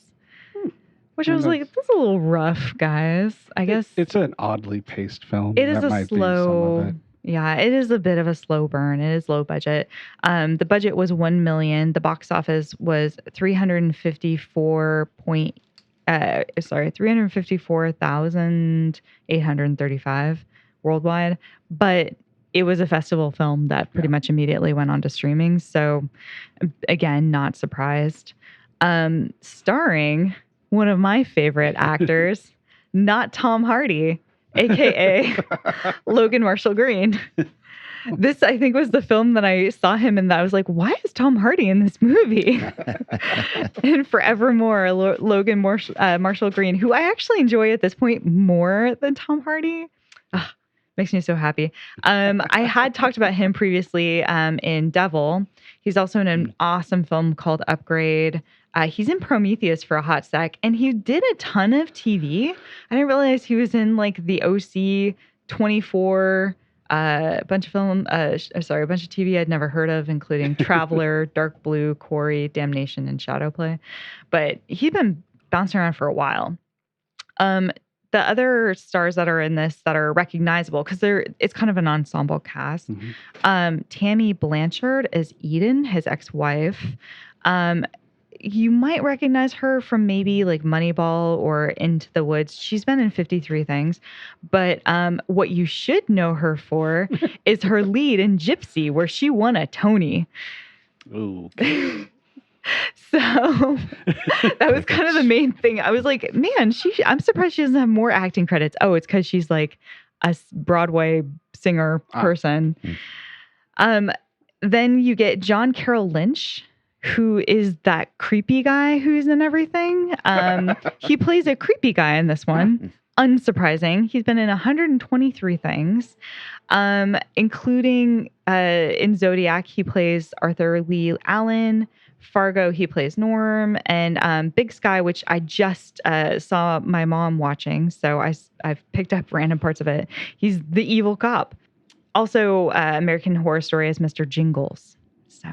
Which I was like, that's a little rough, guys. I guess It's an oddly paced film. it is That a might be some of slow. it. Yeah, it is a bit of a slow burn. It is low budget. The budget was $1 million. The box office was 354,835 worldwide. But it was a festival film that pretty much immediately went on to streaming. So again, not surprised. Starring one of my favorite actors, not Tom Hardy, aka Logan Marshall Green. This, I think, was the film that I saw him in that I was like, why is Tom Hardy in this movie? And forevermore, Logan Marshall Green, who I actually enjoy at this point more than Tom Hardy. Makes me so happy. I had talked about him previously in Devil. He's also in an awesome film called Upgrade. He's in Prometheus for a hot sec, and he did a ton of TV. I didn't realize he was in like the OC 24, a bunch of TV I'd never heard of, including Traveler, Dark Blue, Quarry, Damnation, and Shadowplay. But he'd been bouncing around for a while. The other stars that are in this that are recognizable, because it's kind of an ensemble cast. Tammy Blanchard is Eden, his ex-wife. You might recognize her from maybe like Moneyball or Into the Woods. She's been in 53 things. But what you should know her for is her lead in Gypsy, where she won a Tony. Ooh. So that was kind of the main thing. I was like, man, I'm surprised she doesn't have more acting credits. Oh, it's because she's like a Broadway singer person. Then you get John Carroll Lynch, who is that creepy guy who's in everything. He plays a creepy guy in this one. Unsurprising. He's been in 123 things, including in Zodiac, he plays Arthur Lee Allen. Fargo, he plays Norm, and Big Sky, which I just saw my mom watching, so I've picked up random parts of it. He's the evil cop. Also, American Horror Story as Mr. Jingles. So,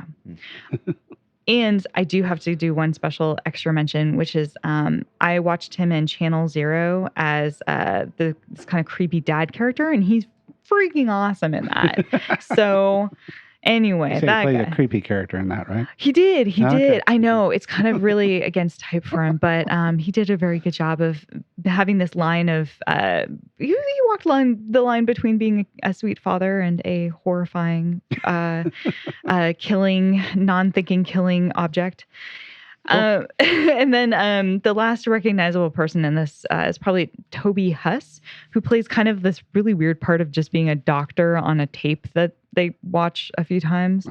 and I do have to do one special extra mention, which is I watched him in Channel Zero as this kind of creepy dad character, and he's freaking awesome in that. So. Anyway, that guy played a creepy character in that, right? He did. He did. Okay. I know it's kind of really against type for him, but he did a very good job of having this line of he walked the line between being a sweet father and a horrifying killing, non-thinking killing object. Cool. And then the last recognizable person in this is probably Toby Huss, who plays kind of this really weird part of just being a doctor on a tape that they watch a few times.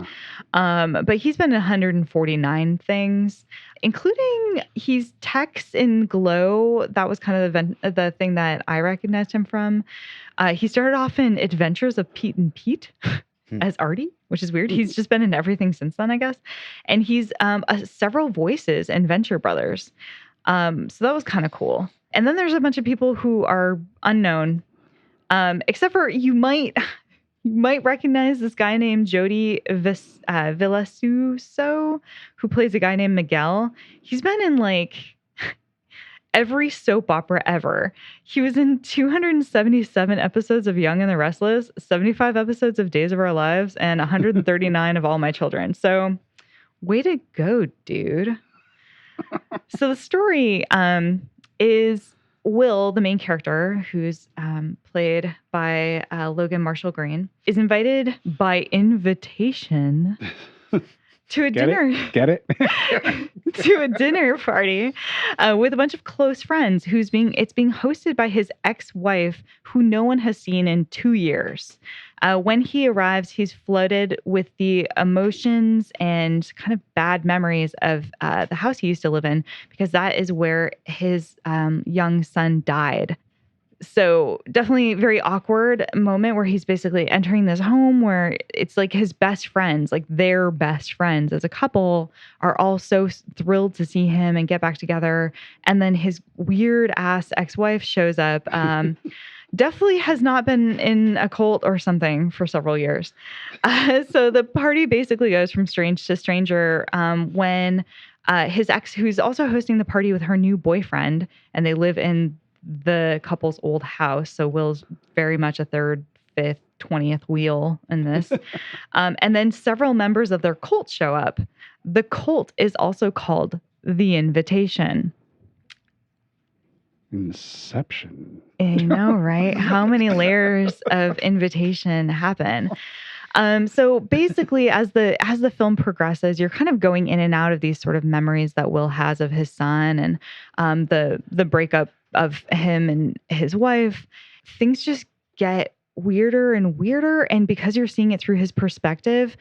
But he's been in 149 things, including he's Tex in Glow. That was kind of the thing that I recognized him from. He started off in Adventures of Pete and Pete as Artie, which is weird. He's just been in everything since then, I guess. And he's several voices in Venture Brothers. So that was kind of cool. And then there's a bunch of people who are unknown, except for you might recognize this guy named Jody Villasuso, who plays a guy named Miguel. He's been in like every soap opera ever. He was in 277 episodes of Young and the Restless, 75 episodes of Days of Our Lives, and 139 of All My Children. So way to go, dude. So the story is Will, the main character, who's played by Logan Marshall Green, is invited by invitation to a dinner. Get it? To a dinner party with a bunch of close friends. It's being hosted by his ex-wife, who no one has seen in 2 years. When he arrives, he's flooded with the emotions and kind of bad memories of the house he used to live in, because that is where his young son died. So definitely very awkward moment where he's basically entering this home where it's like his best friends, like their best friends as a couple, are all so thrilled to see him and get back together. And then his weird ass ex-wife shows up. Definitely has not been in a cult or something for several years. So the party basically goes from strange to stranger when his ex, who's also hosting the party with her new boyfriend, and they live in the couple's old house. So Will's very much a third, fifth, 20th wheel in this. And then several members of their cult show up. The cult is also called The Invitation. Inception. I know, right? How many layers of invitation happen? So basically, as the film progresses, you're kind of going in and out of these sort of memories that Will has of his son and the breakup of him and his wife. Things just get weirder and weirder, and because you're seeing it through his perspective,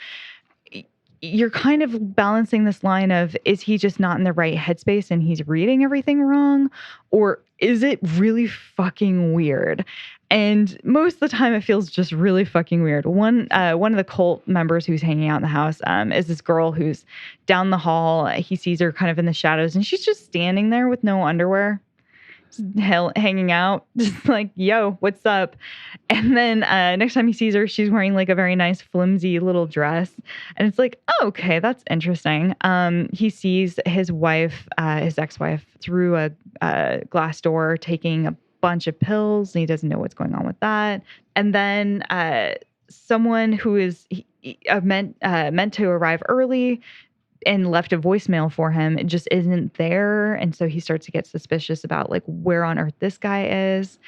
you're kind of balancing this line of, is he just not in the right headspace and he's reading everything wrong, or is it really fucking weird? And most of the time it feels just really fucking weird. One of the cult members who's hanging out in the house is this girl who's down the hall. He sees her kind of in the shadows, and she's just standing there with no underwear, hanging out, just like, yo, what's up? And then next time he sees her, she's wearing like a very nice flimsy little dress, and it's like, oh, okay, that's interesting. He sees his wife, his ex-wife, through a glass door taking a bunch of pills, and he doesn't know what's going on with that. And then someone who is meant to arrive early and left a voicemail for him, it just isn't there. And so he starts to get suspicious about like where on earth this guy is.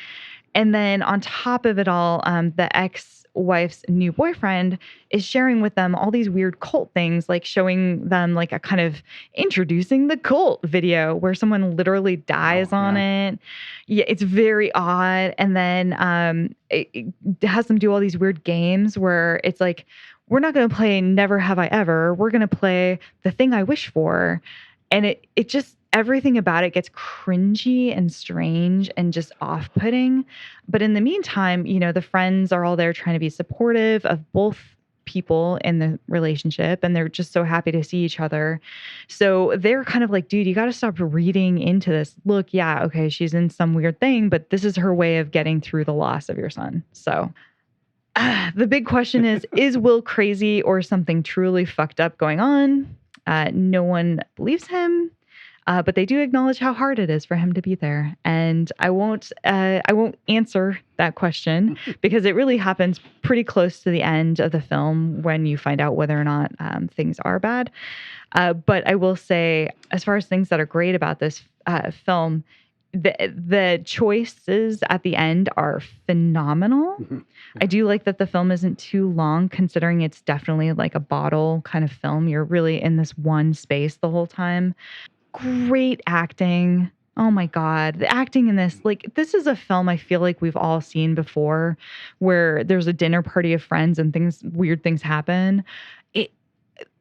And then on top of it all, the ex-wife's new boyfriend is sharing with them all these weird cult things, like showing them like a kind of introducing the cult video where someone literally dies on it. Yeah, it's very odd. And then it has them do all these weird games where it's like, we're not going to play Never Have I Ever. We're going to play The Thing I Wish For. And it just, everything about it gets cringy and strange and just off-putting. But in the meantime, you know, the friends are all there trying to be supportive of both people in the relationship, and they're just so happy to see each other. So they're kind of like, dude, you got to stop reading into this. Look, yeah, okay, she's in some weird thing, but this is her way of getting through the loss of your son. So the big question is Will crazy or something truly fucked up going on? No one believes him, but they do acknowledge how hard it is for him to be there. And I won't answer that question because it really happens pretty close to the end of the film when you find out whether or not things are bad. But I will say, as far as things that are great about this film, the choices at the end are phenomenal. Mm-hmm. I do like that the film isn't too long, considering it's definitely like a bottle kind of film. You're really in this one space the whole time. Great acting. Oh my God. The acting in this, like, this is a film I feel like we've all seen before where there's a dinner party of friends and weird things happen. It,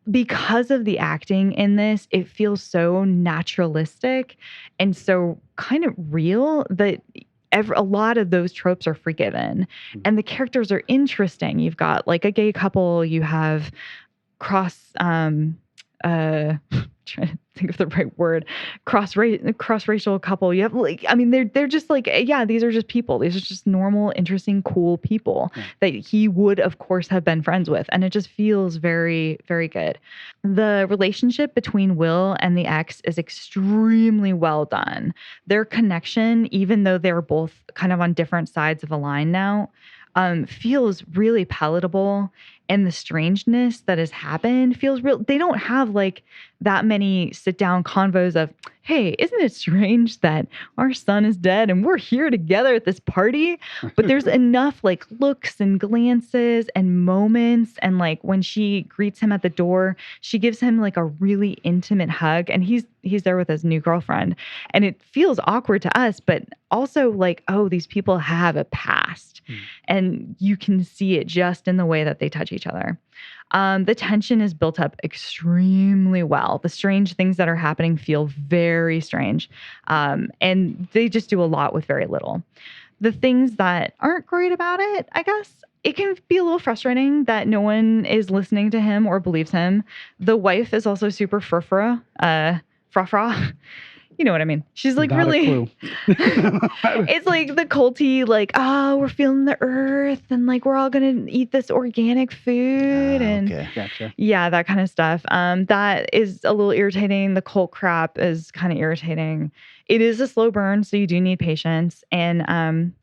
because of the acting in this, it feels so naturalistic and so kind of real that a lot of those tropes are forgiven. And the characters are interesting. You've got like a gay couple, you have trying to think of the right word, cross-racial couple. You have like, I mean, they're just like, yeah, these are just people. These are just normal, interesting, cool people that he would, of course, have been friends with. And it just feels very, very good. The relationship between Will and the ex is extremely well done. Their connection, even though they're both kind of on different sides of a line now, feels really palatable, and the strangeness that has happened feels real. They don't have like that many sit down convos of, hey, isn't it strange that our son is dead and we're here together at this party? But there's enough like looks and glances and moments. And like when she greets him at the door, she gives him like a really intimate hug, and he's there with his new girlfriend. And it feels awkward to us, but also like, oh, these people have a past. And you can see it just in the way that they touch each other. The tension is built up extremely well. The strange things that are happening feel very strange. And they just do a lot with very little. The things that aren't great about it, I guess, it can be a little frustrating that no one is listening to him or believes him. The wife is also super frufra. You know what I mean? She's like Not really, a clue. it's like the culty, like, oh, we're feeling the earth and like, we're all going to eat this organic food. And Okay. Gotcha. yeah, that kind of stuff. That is a little irritating. The cult crap is kind of irritating. It is a slow burn, so you do need patience. And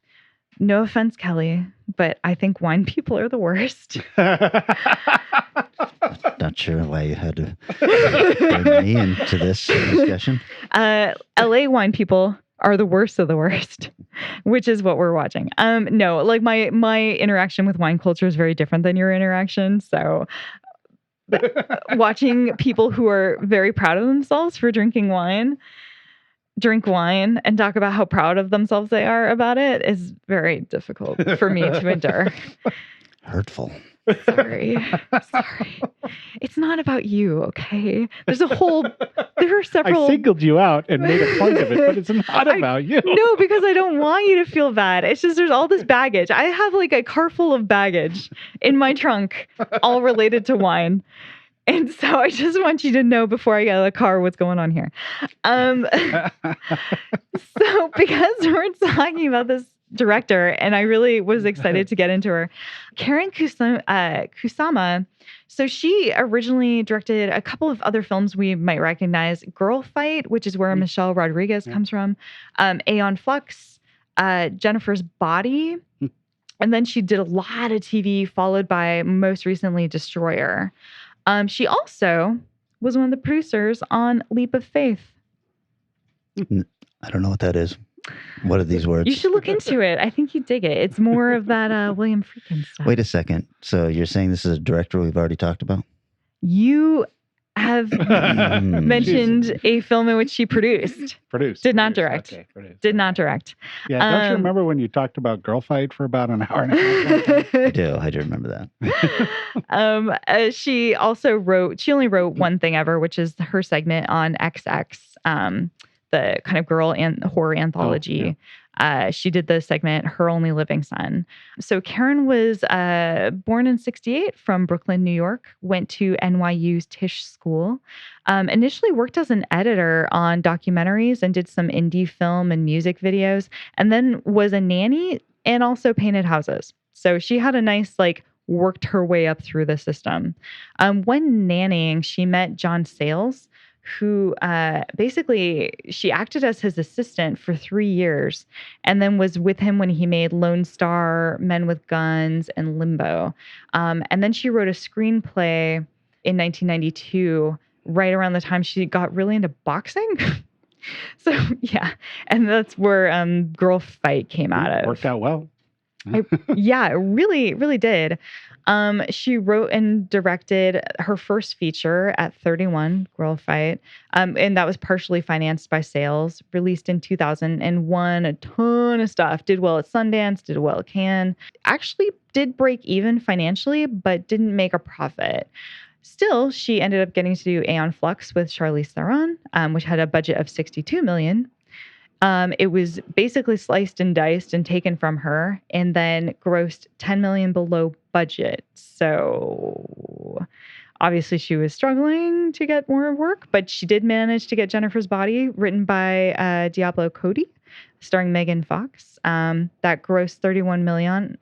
no offense, Kelly, but I think wine people are the worst. Not sure why you had to bring me into this discussion. LA wine people are the worst of the worst, which is what we're watching. No, like my interaction with wine culture is very different than your interaction. So watching people who are very proud of themselves for drink wine and talk about how proud of themselves they are about it is very difficult for me to endure. Hurtful. Sorry. It's not about you, okay? There are several. I singled you out and made a point of it, but it's not about you. No, because I don't want you to feel bad. It's just there's all this baggage. I have like a car full of baggage in my trunk, all related to wine. And so I just want you to know before I get out of the car what's going on here. So because we're talking about this director, and I really was excited to get into her, Karen Kusama. So she originally directed a couple of other films we might recognize: Girl Fight, which is where Michelle Rodriguez comes from, Aeon Flux, Jennifer's Body, and then she did a lot of TV, followed by most recently Destroyer. She also was one of the producers on Leap of Faith. I don't know what that is. What are these words? You should look into it. I think you'd dig it. It's more of that William Friedkin stuff. Wait a second. So you're saying this is a director we've already talked about? You have mentioned a film in which she produced. Did not direct. Okay, produced. Did not direct. Yeah, don't you remember when you talked about Girl Fight for about an hour and a half? I do remember that. She only wrote one thing ever, which is her segment on XX, the kind of girl and horror anthology. She did the segment Her Only Living Son. So Karen was born in 1968 from Brooklyn, New York, went to NYU's Tisch School, initially worked as an editor on documentaries and did some indie film and music videos, and then was a nanny and also painted houses. So she had a nice, worked her way up through the system. When nannying, she met John Sayles, who basically she acted as his assistant for 3 years and then was with him when he made Lone Star, Men with Guns, and Limbo. And then she wrote a screenplay in 1992, right around the time she got really into boxing. So, yeah. And that's where Girl Fight came out of. Worked out well. Yeah, it really, really did. She wrote and directed her first feature at 31, Girl Fight, and that was partially financed by sales. Released in 2000 and won a ton of stuff. Did well at Sundance, did well at Cannes. Actually did break even financially, but didn't make a profit. Still, she ended up getting to do Aeon Flux with Charlize Theron, which had a budget of $62 million. It was basically sliced and diced and taken from her, and then grossed $10 million below budget. So obviously she was struggling to get more work, but she did manage to get Jennifer's Body, written by Diablo Cody, starring Megan Fox. That grossed $31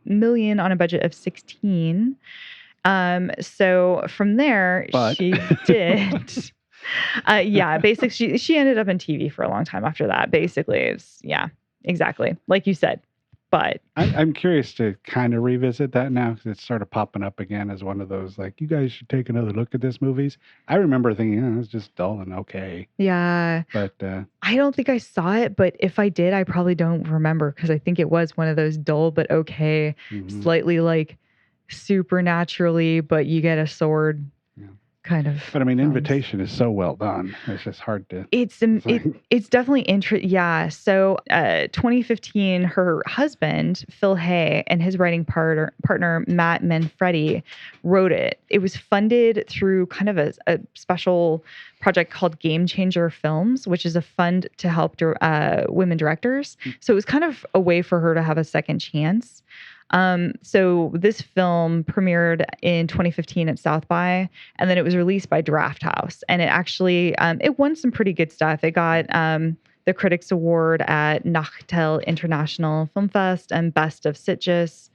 million on a budget of 16. So from there, she did. Yeah, basically she ended up in TV for a long time after that. Basically, yeah, exactly. Like you said. But I'm curious to kind of revisit that now because it's sort of popping up again as one of those, like, you guys should take another look at this movies. I remember thinking, it's just dull and okay. Yeah. But I don't think I saw it, but if I did, I probably don't remember because I think it was one of those dull but okay, slightly like supernaturally, but you get a sword kind of. But I mean, Invitation is so well done. It's just hard to. It's definitely interesting. Yeah. So 2015, her husband, Phil Hay, and his writing partner, Matt Manfredi, wrote it. It was funded through kind of a special project called Game Changer Films, which is a fund to help women directors. So it was kind of a way for her to have a second chance. So this film premiered in 2015 at South by, and then it was released by Draft House. And it actually, it won some pretty good stuff. It got the Critics Award at Nachtel International Film Fest and Best of Sitges,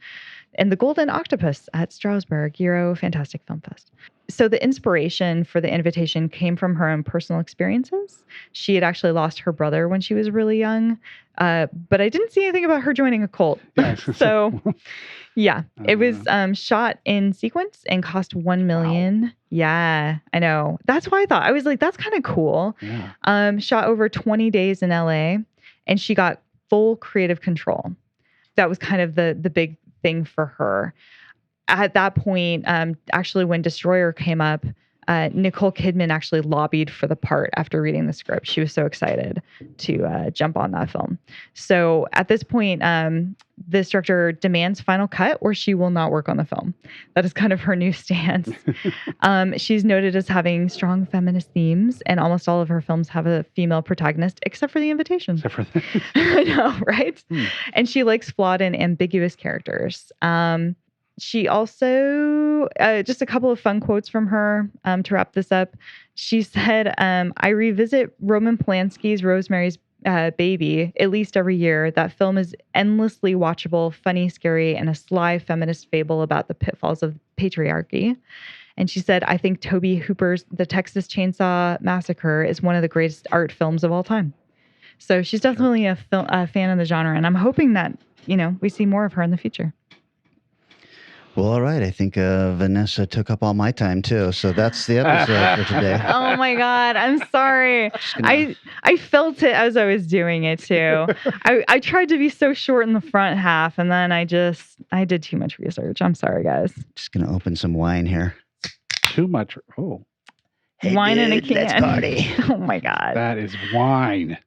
and the Golden Octopus at Strasbourg Euro Fantastic Film Fest. So the inspiration for The Invitation came from her own personal experiences. She had actually lost her brother when she was really young, but I didn't see anything about her joining a cult. So, yeah, it was shot in sequence and cost $1 million. Wow. Yeah, I know. That's why I was like, that's kind of cool. Yeah. Shot over 20 days in LA, and she got full creative control. That was kind of the big thing for her. At that point, actually, when Destroyer came up, Nicole Kidman actually lobbied for the part after reading the script. She was so excited to jump on that film. So at this point, this director demands final cut or she will not work on the film. That is kind of her new stance. She's noted as having strong feminist themes, and almost all of her films have a female protagonist, except for The Invitation. Except for that. I know, right? And she likes flawed and ambiguous characters. She also, just a couple of fun quotes from her to wrap this up. She said, I revisit Roman Polanski's Rosemary's Baby at least every year. That film is endlessly watchable, funny, scary, and a sly feminist fable about the pitfalls of patriarchy. And she said, I think Tobe Hooper's The Texas Chainsaw Massacre is one of the greatest art films of all time. So she's definitely a fan of the genre, and I'm hoping that, we see more of her in the future. Well, all right. I think Vanessa took up all my time too. So that's the episode for today. Oh my God. I'm sorry. I felt it as I was doing it too. I tried to be so short in the front half, and then I did too much research. I'm sorry, guys. Just going to open some wine here. Too much. Oh. Hey, wine dude, in a can. Let's party. Oh my God. That is wine.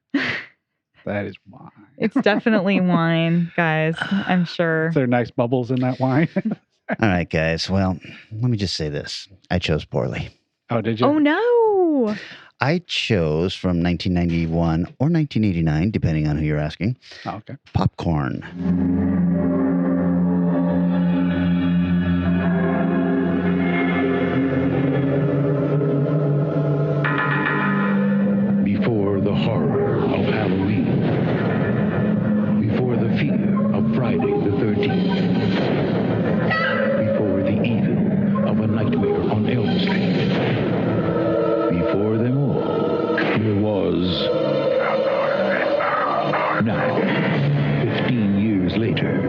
That is wine. It's definitely wine, guys. I'm sure. Is there nice bubbles in that wine? All right, guys. Well, let me just say this. I chose poorly. Oh, did you? Oh, no. I chose from 1991 or 1989, depending on who you're asking. Oh, okay. Popcorn. Before the horror of Halloween. Before the fear of Friday the 13th. Before the evil of A Nightmare on Elm Street. Before them all, there was... Now, 15 years later,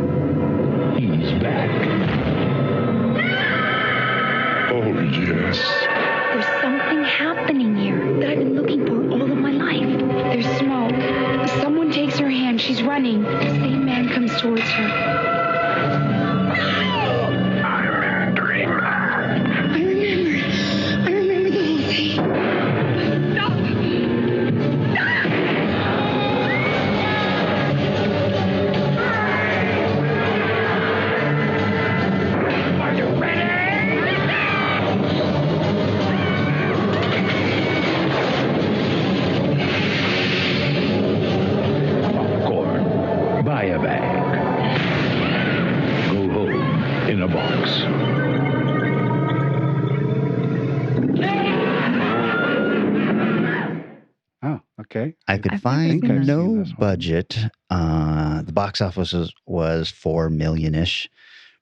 Okay. I could I've never find seen this. no This one. budget. The box office was 4 million-ish.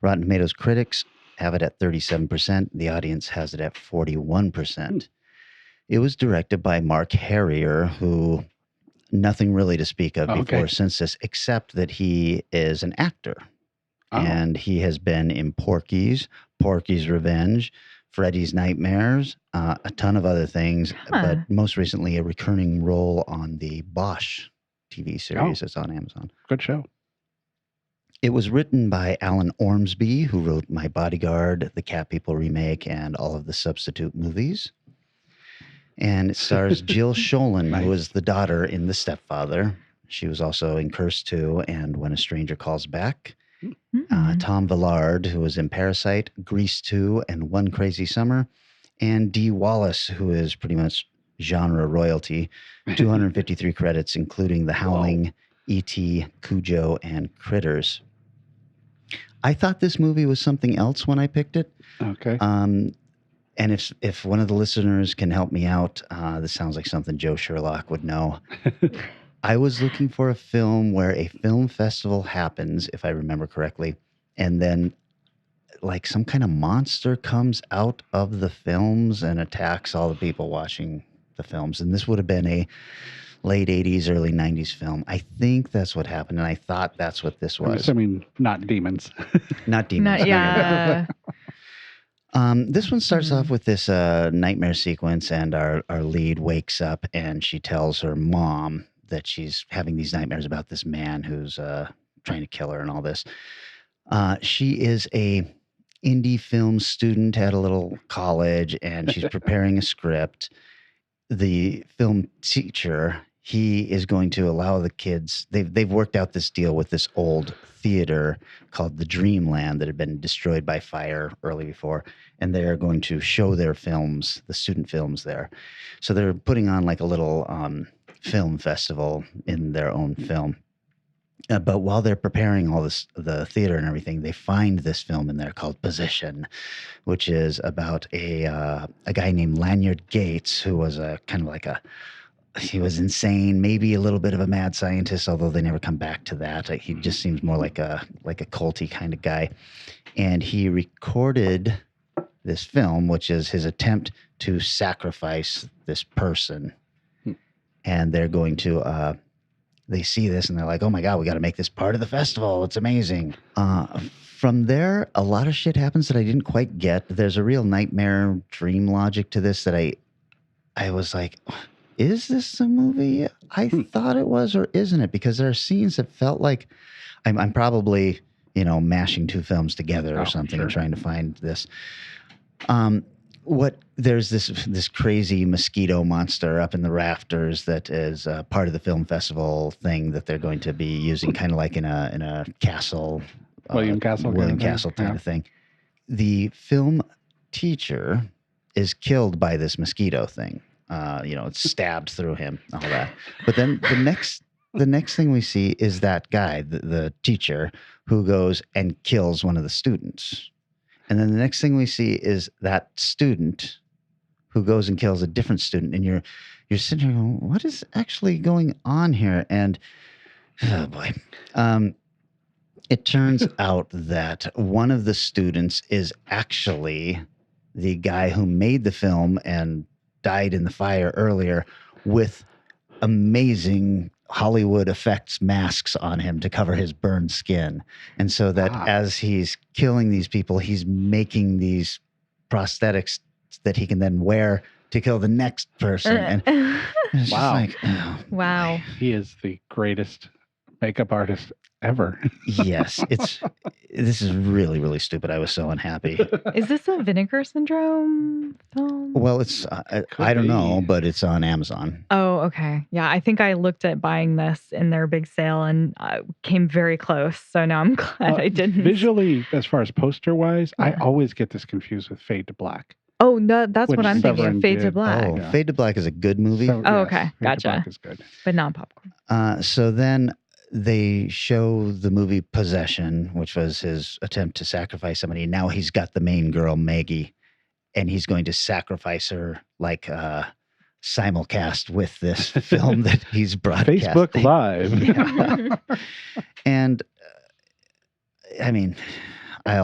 Rotten Tomatoes critics have it at 37%. The audience has it at 41%. It was directed by Mark Harrier, who nothing really to speak of before Okay. since this, except that he is an actor. Oh. And he has been in Porky's Revenge, Freddy's Nightmares, a ton of other things, but most recently a recurring role on the Bosch TV series that's on Amazon. Good show. It was written by Alan Ormsby, who wrote My Bodyguard, the Cat People remake, and all of the Substitute movies. And it stars Jill Schoelen, who was the daughter in The Stepfather. She was also in Curse 2 and When a Stranger Calls Back. Tom Villard, who was in Parasite, Grease 2, and One Crazy Summer. And Dee Wallace, who is pretty much genre royalty. 253 credits, including The Howling, E.T., Cujo, and Critters. I thought this movie was something else when I picked it. Okay. And if one of the listeners can help me out, this sounds like something Joe Sherlock would know. I was looking for a film where a film festival happens, if I remember correctly, and then like some kind of monster comes out of the films and attacks all the people watching the films. And this would have been a late 80s, early 90s film. I think that's what happened, and I thought that's what this was. I mean, not demons. Not demons. Not, yeah. This one starts off with this nightmare sequence, and our lead wakes up, and she tells her mom that she's having these nightmares about this man who's trying to kill her and all this. She is a indie film student at a little college, and she's preparing a script. The film teacher, he is going to allow the kids, they've worked out this deal with this old theater called the Dreamland that had been destroyed by fire early before, and they're going to show their films, the student films there. So they're putting on like a little film festival in their own film. But while they're preparing all this, the theater and everything, they find this film in there called Position, which is about a guy named Lanyard Gates, who was he was insane, maybe a little bit of a mad scientist, although they never come back to that. He just seems more like a culty kind of guy. And he recorded this film, which is his attempt to sacrifice this person. And they're going to they see this and they're like, oh my God, we got to make this part of the festival. It's amazing. From there, a lot of shit happens that I didn't quite get. There's a real nightmare dream logic to this that I was like, is this a movie I thought it was, or isn't it? Because there are scenes that felt like I'm probably, mashing two films together or something and trying to find this. There's this crazy mosquito monster up in the rafters that is part of the film festival thing that they're going to be using, kind of like in a castle, William Castle kind of thing. The film teacher is killed by this mosquito thing. It's stabbed through him, all that. But then the next thing we see is that guy, the teacher, who goes and kills one of the students. And then the next thing we see is that student who goes and kills a different student. And you're sitting here going, what is actually going on here? And, oh boy. It turns out that one of the students is actually the guy who made the film and died in the fire earlier, with amazing Hollywood effects masks on him to cover his burned skin. And so that as he's killing these people, he's making these prosthetics that he can then wear to kill the next person. And it's wow. Just like, oh, wow. He is the greatest makeup artist ever. Yes. This is really, really stupid. I was so unhappy. Is this a Vinegar Syndrome film? Well, it's, I don't know, but it's on Amazon. Oh, okay. Yeah, I think I looked at buying this in their big sale and came very close. So now I'm glad I didn't. Visually, as far as poster-wise, I always get this confused with Fade to Black. Oh, no, that's what I'm thinking of, Fade to Black. Oh, yeah. Fade to Black is a good movie. Okay. Fade to Gotcha. Black is good. But not popcorn. So then they show the movie Possession, which was his attempt to sacrifice somebody. Now he's got the main girl, Maggie, and he's going to sacrifice her like simulcast with this film that he's broadcasting. Facebook Live. Yeah. And I mean, I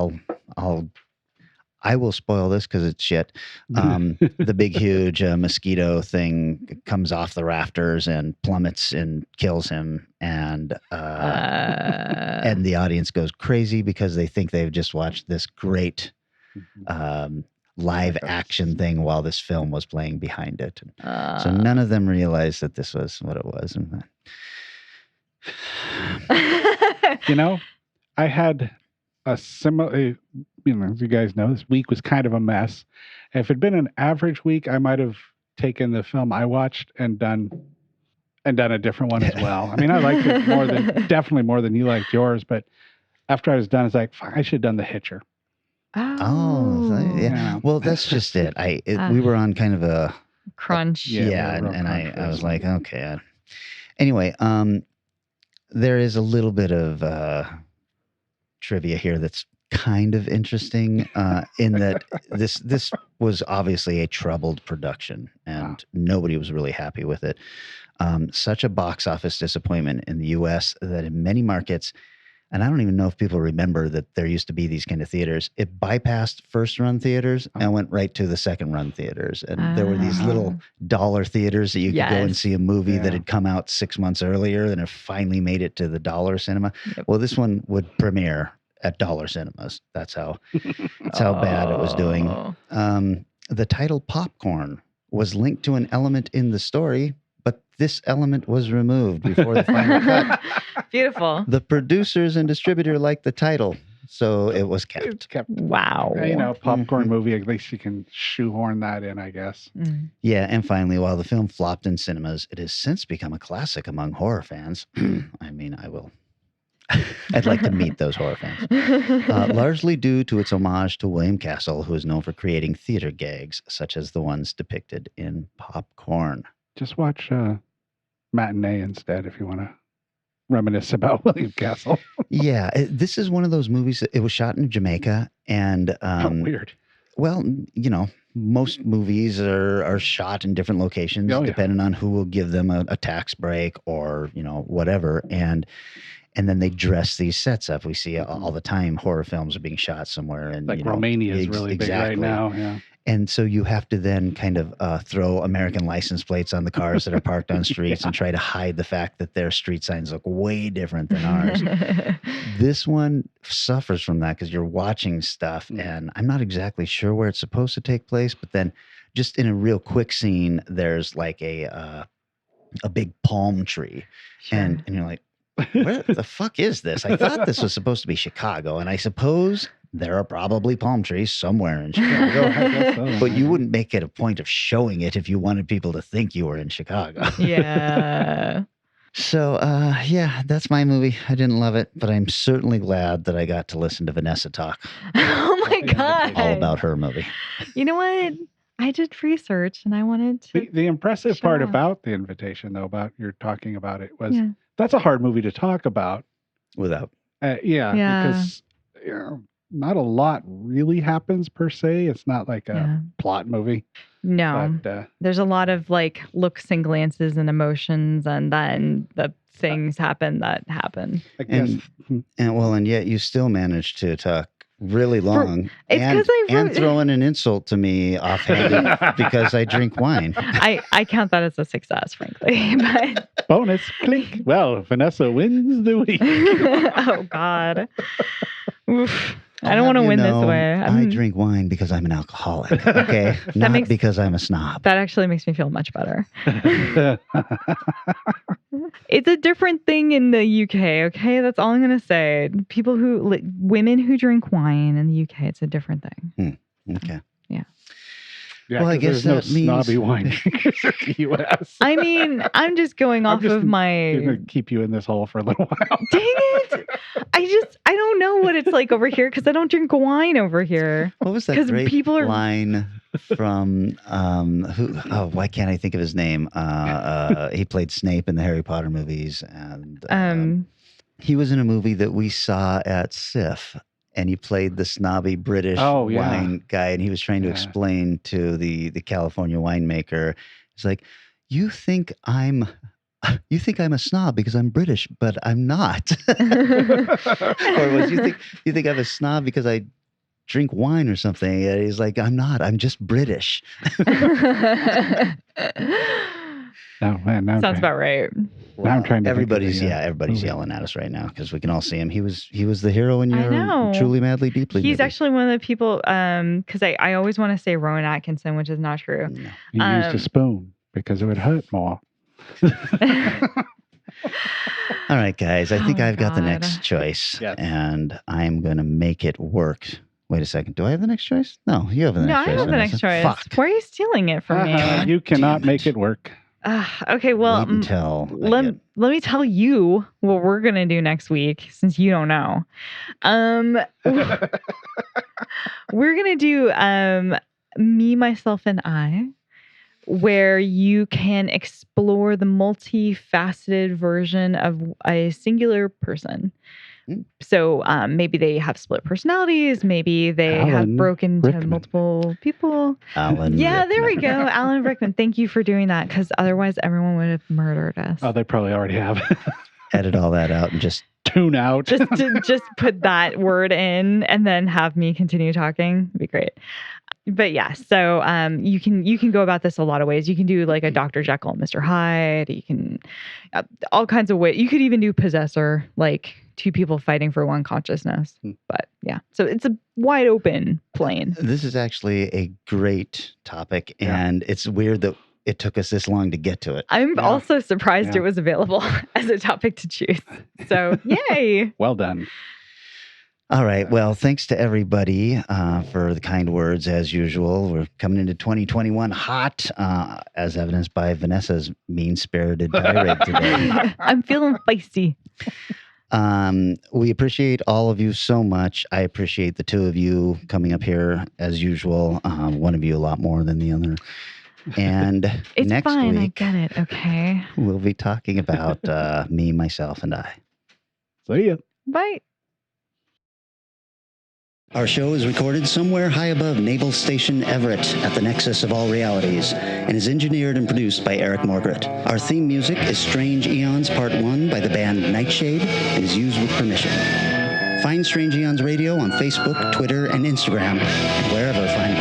will spoil this because it's shit. The big, huge mosquito thing comes off the rafters and plummets and kills him, and the audience goes crazy because they think they've just watched this great live action thing while this film was playing behind it. So none of them realized that this was what it was. You know, I had a similar, as you guys know, this week was kind of a mess. If it had been an average week, I might have taken the film I watched and done a different one as well. I mean, I liked it definitely more than you liked yours, but after I was done, it's like, fuck, I should have done The Hitcher. Oh, yeah. Well, that's just it. We were on kind of a crunch. And I was like, okay. Anyway, there is a little bit of trivia here that's kind of interesting in that this was obviously a troubled production and nobody was really happy with it. Such a box office disappointment in the US that in many markets, and I don't even know if people remember that there used to be these kind of theaters, it bypassed first run theaters and went right to the second run theaters. And there were these little dollar theaters that you could go and see a movie that had come out 6 months earlier and it finally made it to the dollar cinema. Yep. Well, this one would premiere at dollar cinemas. That's how bad it was doing. The title Popcorn was linked to an element in the story, but this element was removed before the final cut. Beautiful. The producers and distributor liked the title, so it was kept. Wow. Popcorn movie, at least you can shoehorn that in, I guess. Yeah, and finally, while the film flopped in cinemas, it has since become a classic among horror fans. I mean, I'd like to meet those horror fans. Largely due to its homage to William Castle, who is known for creating theater gags, such as the ones depicted in Popcorn. Just watch Matinee instead if you want to reminisce about William Castle. Yeah, this is one of those movies that it was shot in Jamaica, and weird. Well, most movies are shot in different locations, depending on who will give them a tax break or whatever, and then they dress these sets up. We see all the time horror films are being shot somewhere, and Romania is really big right now. Yeah. And so you have to then kind of throw American license plates on the cars that are parked on streets and try to hide the fact that their street signs look way different than ours. This one suffers from that because you're watching stuff and I'm not exactly sure where it's supposed to take place, but then just in a real quick scene, there's like a big palm tree. Sure. And you're like, where the fuck is this? I thought this was supposed to be Chicago, and I suppose there are probably palm trees somewhere in Chicago. But you wouldn't make it a point of showing it if you wanted people to think you were in Chicago. Yeah. So, that's my movie. I didn't love it, but I'm certainly glad that I got to listen to Vanessa talk. Oh my God. All about her movie. You know what? I did research and I wanted to. The impressive part about the invitation, though, about you're talking about it was that's a hard movie to talk about. Without. Because not a lot really happens per se. It's not like a plot movie. No. But, there's a lot of like looks and glances and emotions, and then the things happen that happen. And yet you still managed to talk really long and throw in an insult to me offhanded because I drink wine. I count that as a success, frankly. But bonus clink. Well, Vanessa wins the week. Oh God. Oof. I don't want to win this way. I drink wine because I'm an alcoholic. Okay, not because I'm a snob. That actually makes me feel much better. It's a different thing in the UK. Okay, that's all I'm gonna say. Women who drink wine in the UK, it's a different thing. Okay. Yeah, well, I guess there's no snobby wine drinkers in the U.S. I mean, I'm just going off of my. I'm going to keep you in this hole for a little while. Dang it! I don't know what it's like over here because I don't drink wine over here. What was that great line from who? Oh, why can't I think of his name? He played Snape in the Harry Potter movies, and he was in a movie that we saw at SIF. And he played the snobby British wine guy, and he was trying to explain to the California winemaker, He's like, you think I'm a snob because I'm British, but I'm not. Or was you think I'm a snob because I drink wine or something? And he's like, I'm not. I'm just British. Oh man, now Sounds about right. Well, now I'm trying to. everybody's think of everybody's movie. yelling at us right now because we can all see him. He was the hero in I your know. Truly Madly Deeply. He's movie. actually one of the people, because I always want to say Rowan Atkinson, which is not true. No. You used a spoon because it would hurt more. All right, guys. I think Oh, I've got the God. next choice, Yes. and I'm going to make it work. Wait a second. Do I have the next choice? No, you have the No, next I choice. have the next Vanessa. choice. Fuck. Why are you stealing it from me? You cannot damn make it. it work. Okay, well, Wait until I let get- me tell you what we're gonna do next week, since you don't know. We're gonna do Me, Myself, and I, where you can explore the multifaceted version of a singular person. So maybe they have split personalities. Maybe they have Alan broken to Rickman. multiple people. Alan Yeah, there we Rickman. go. Alan Rickman. Thank you for doing that, because otherwise everyone would have murdered us. Oh, they probably already have. Edit all that out and just Tune out. Just put that word in and then have me continue talking. It'd be great. But yeah, so you can go about this a lot of ways. You can do like a Dr. Jekyll and Mr. Hyde. You can all kinds of ways. You could even do Possessor, like two people fighting for one consciousness. But yeah, so it's a wide open plane. This is actually a great topic, Yeah. and it's weird that it took us this long to get to it. I'm also surprised Yeah. it was available as a topic to choose. So yay! Well done. All right. Well, thanks to everybody for the kind words as usual. We're coming into 2021 hot, as evidenced by Vanessa's mean-spirited tirade today. I'm feeling feisty. We appreciate all of you so much. I appreciate the two of you coming up here as usual. One of you a lot more than the other. And It's next fine. week, I get it. Okay. we'll be talking about Me, Myself, and I. See ya. Bye. Our show is recorded somewhere high above Naval Station Everett at the nexus of all realities and is engineered and produced by Eric Morgret. Our theme music is Strange Aeons Part 1 by the band Nightshade and is used with permission. Find Strange Aeons Radio on Facebook, Twitter, and Instagram, and wherever fine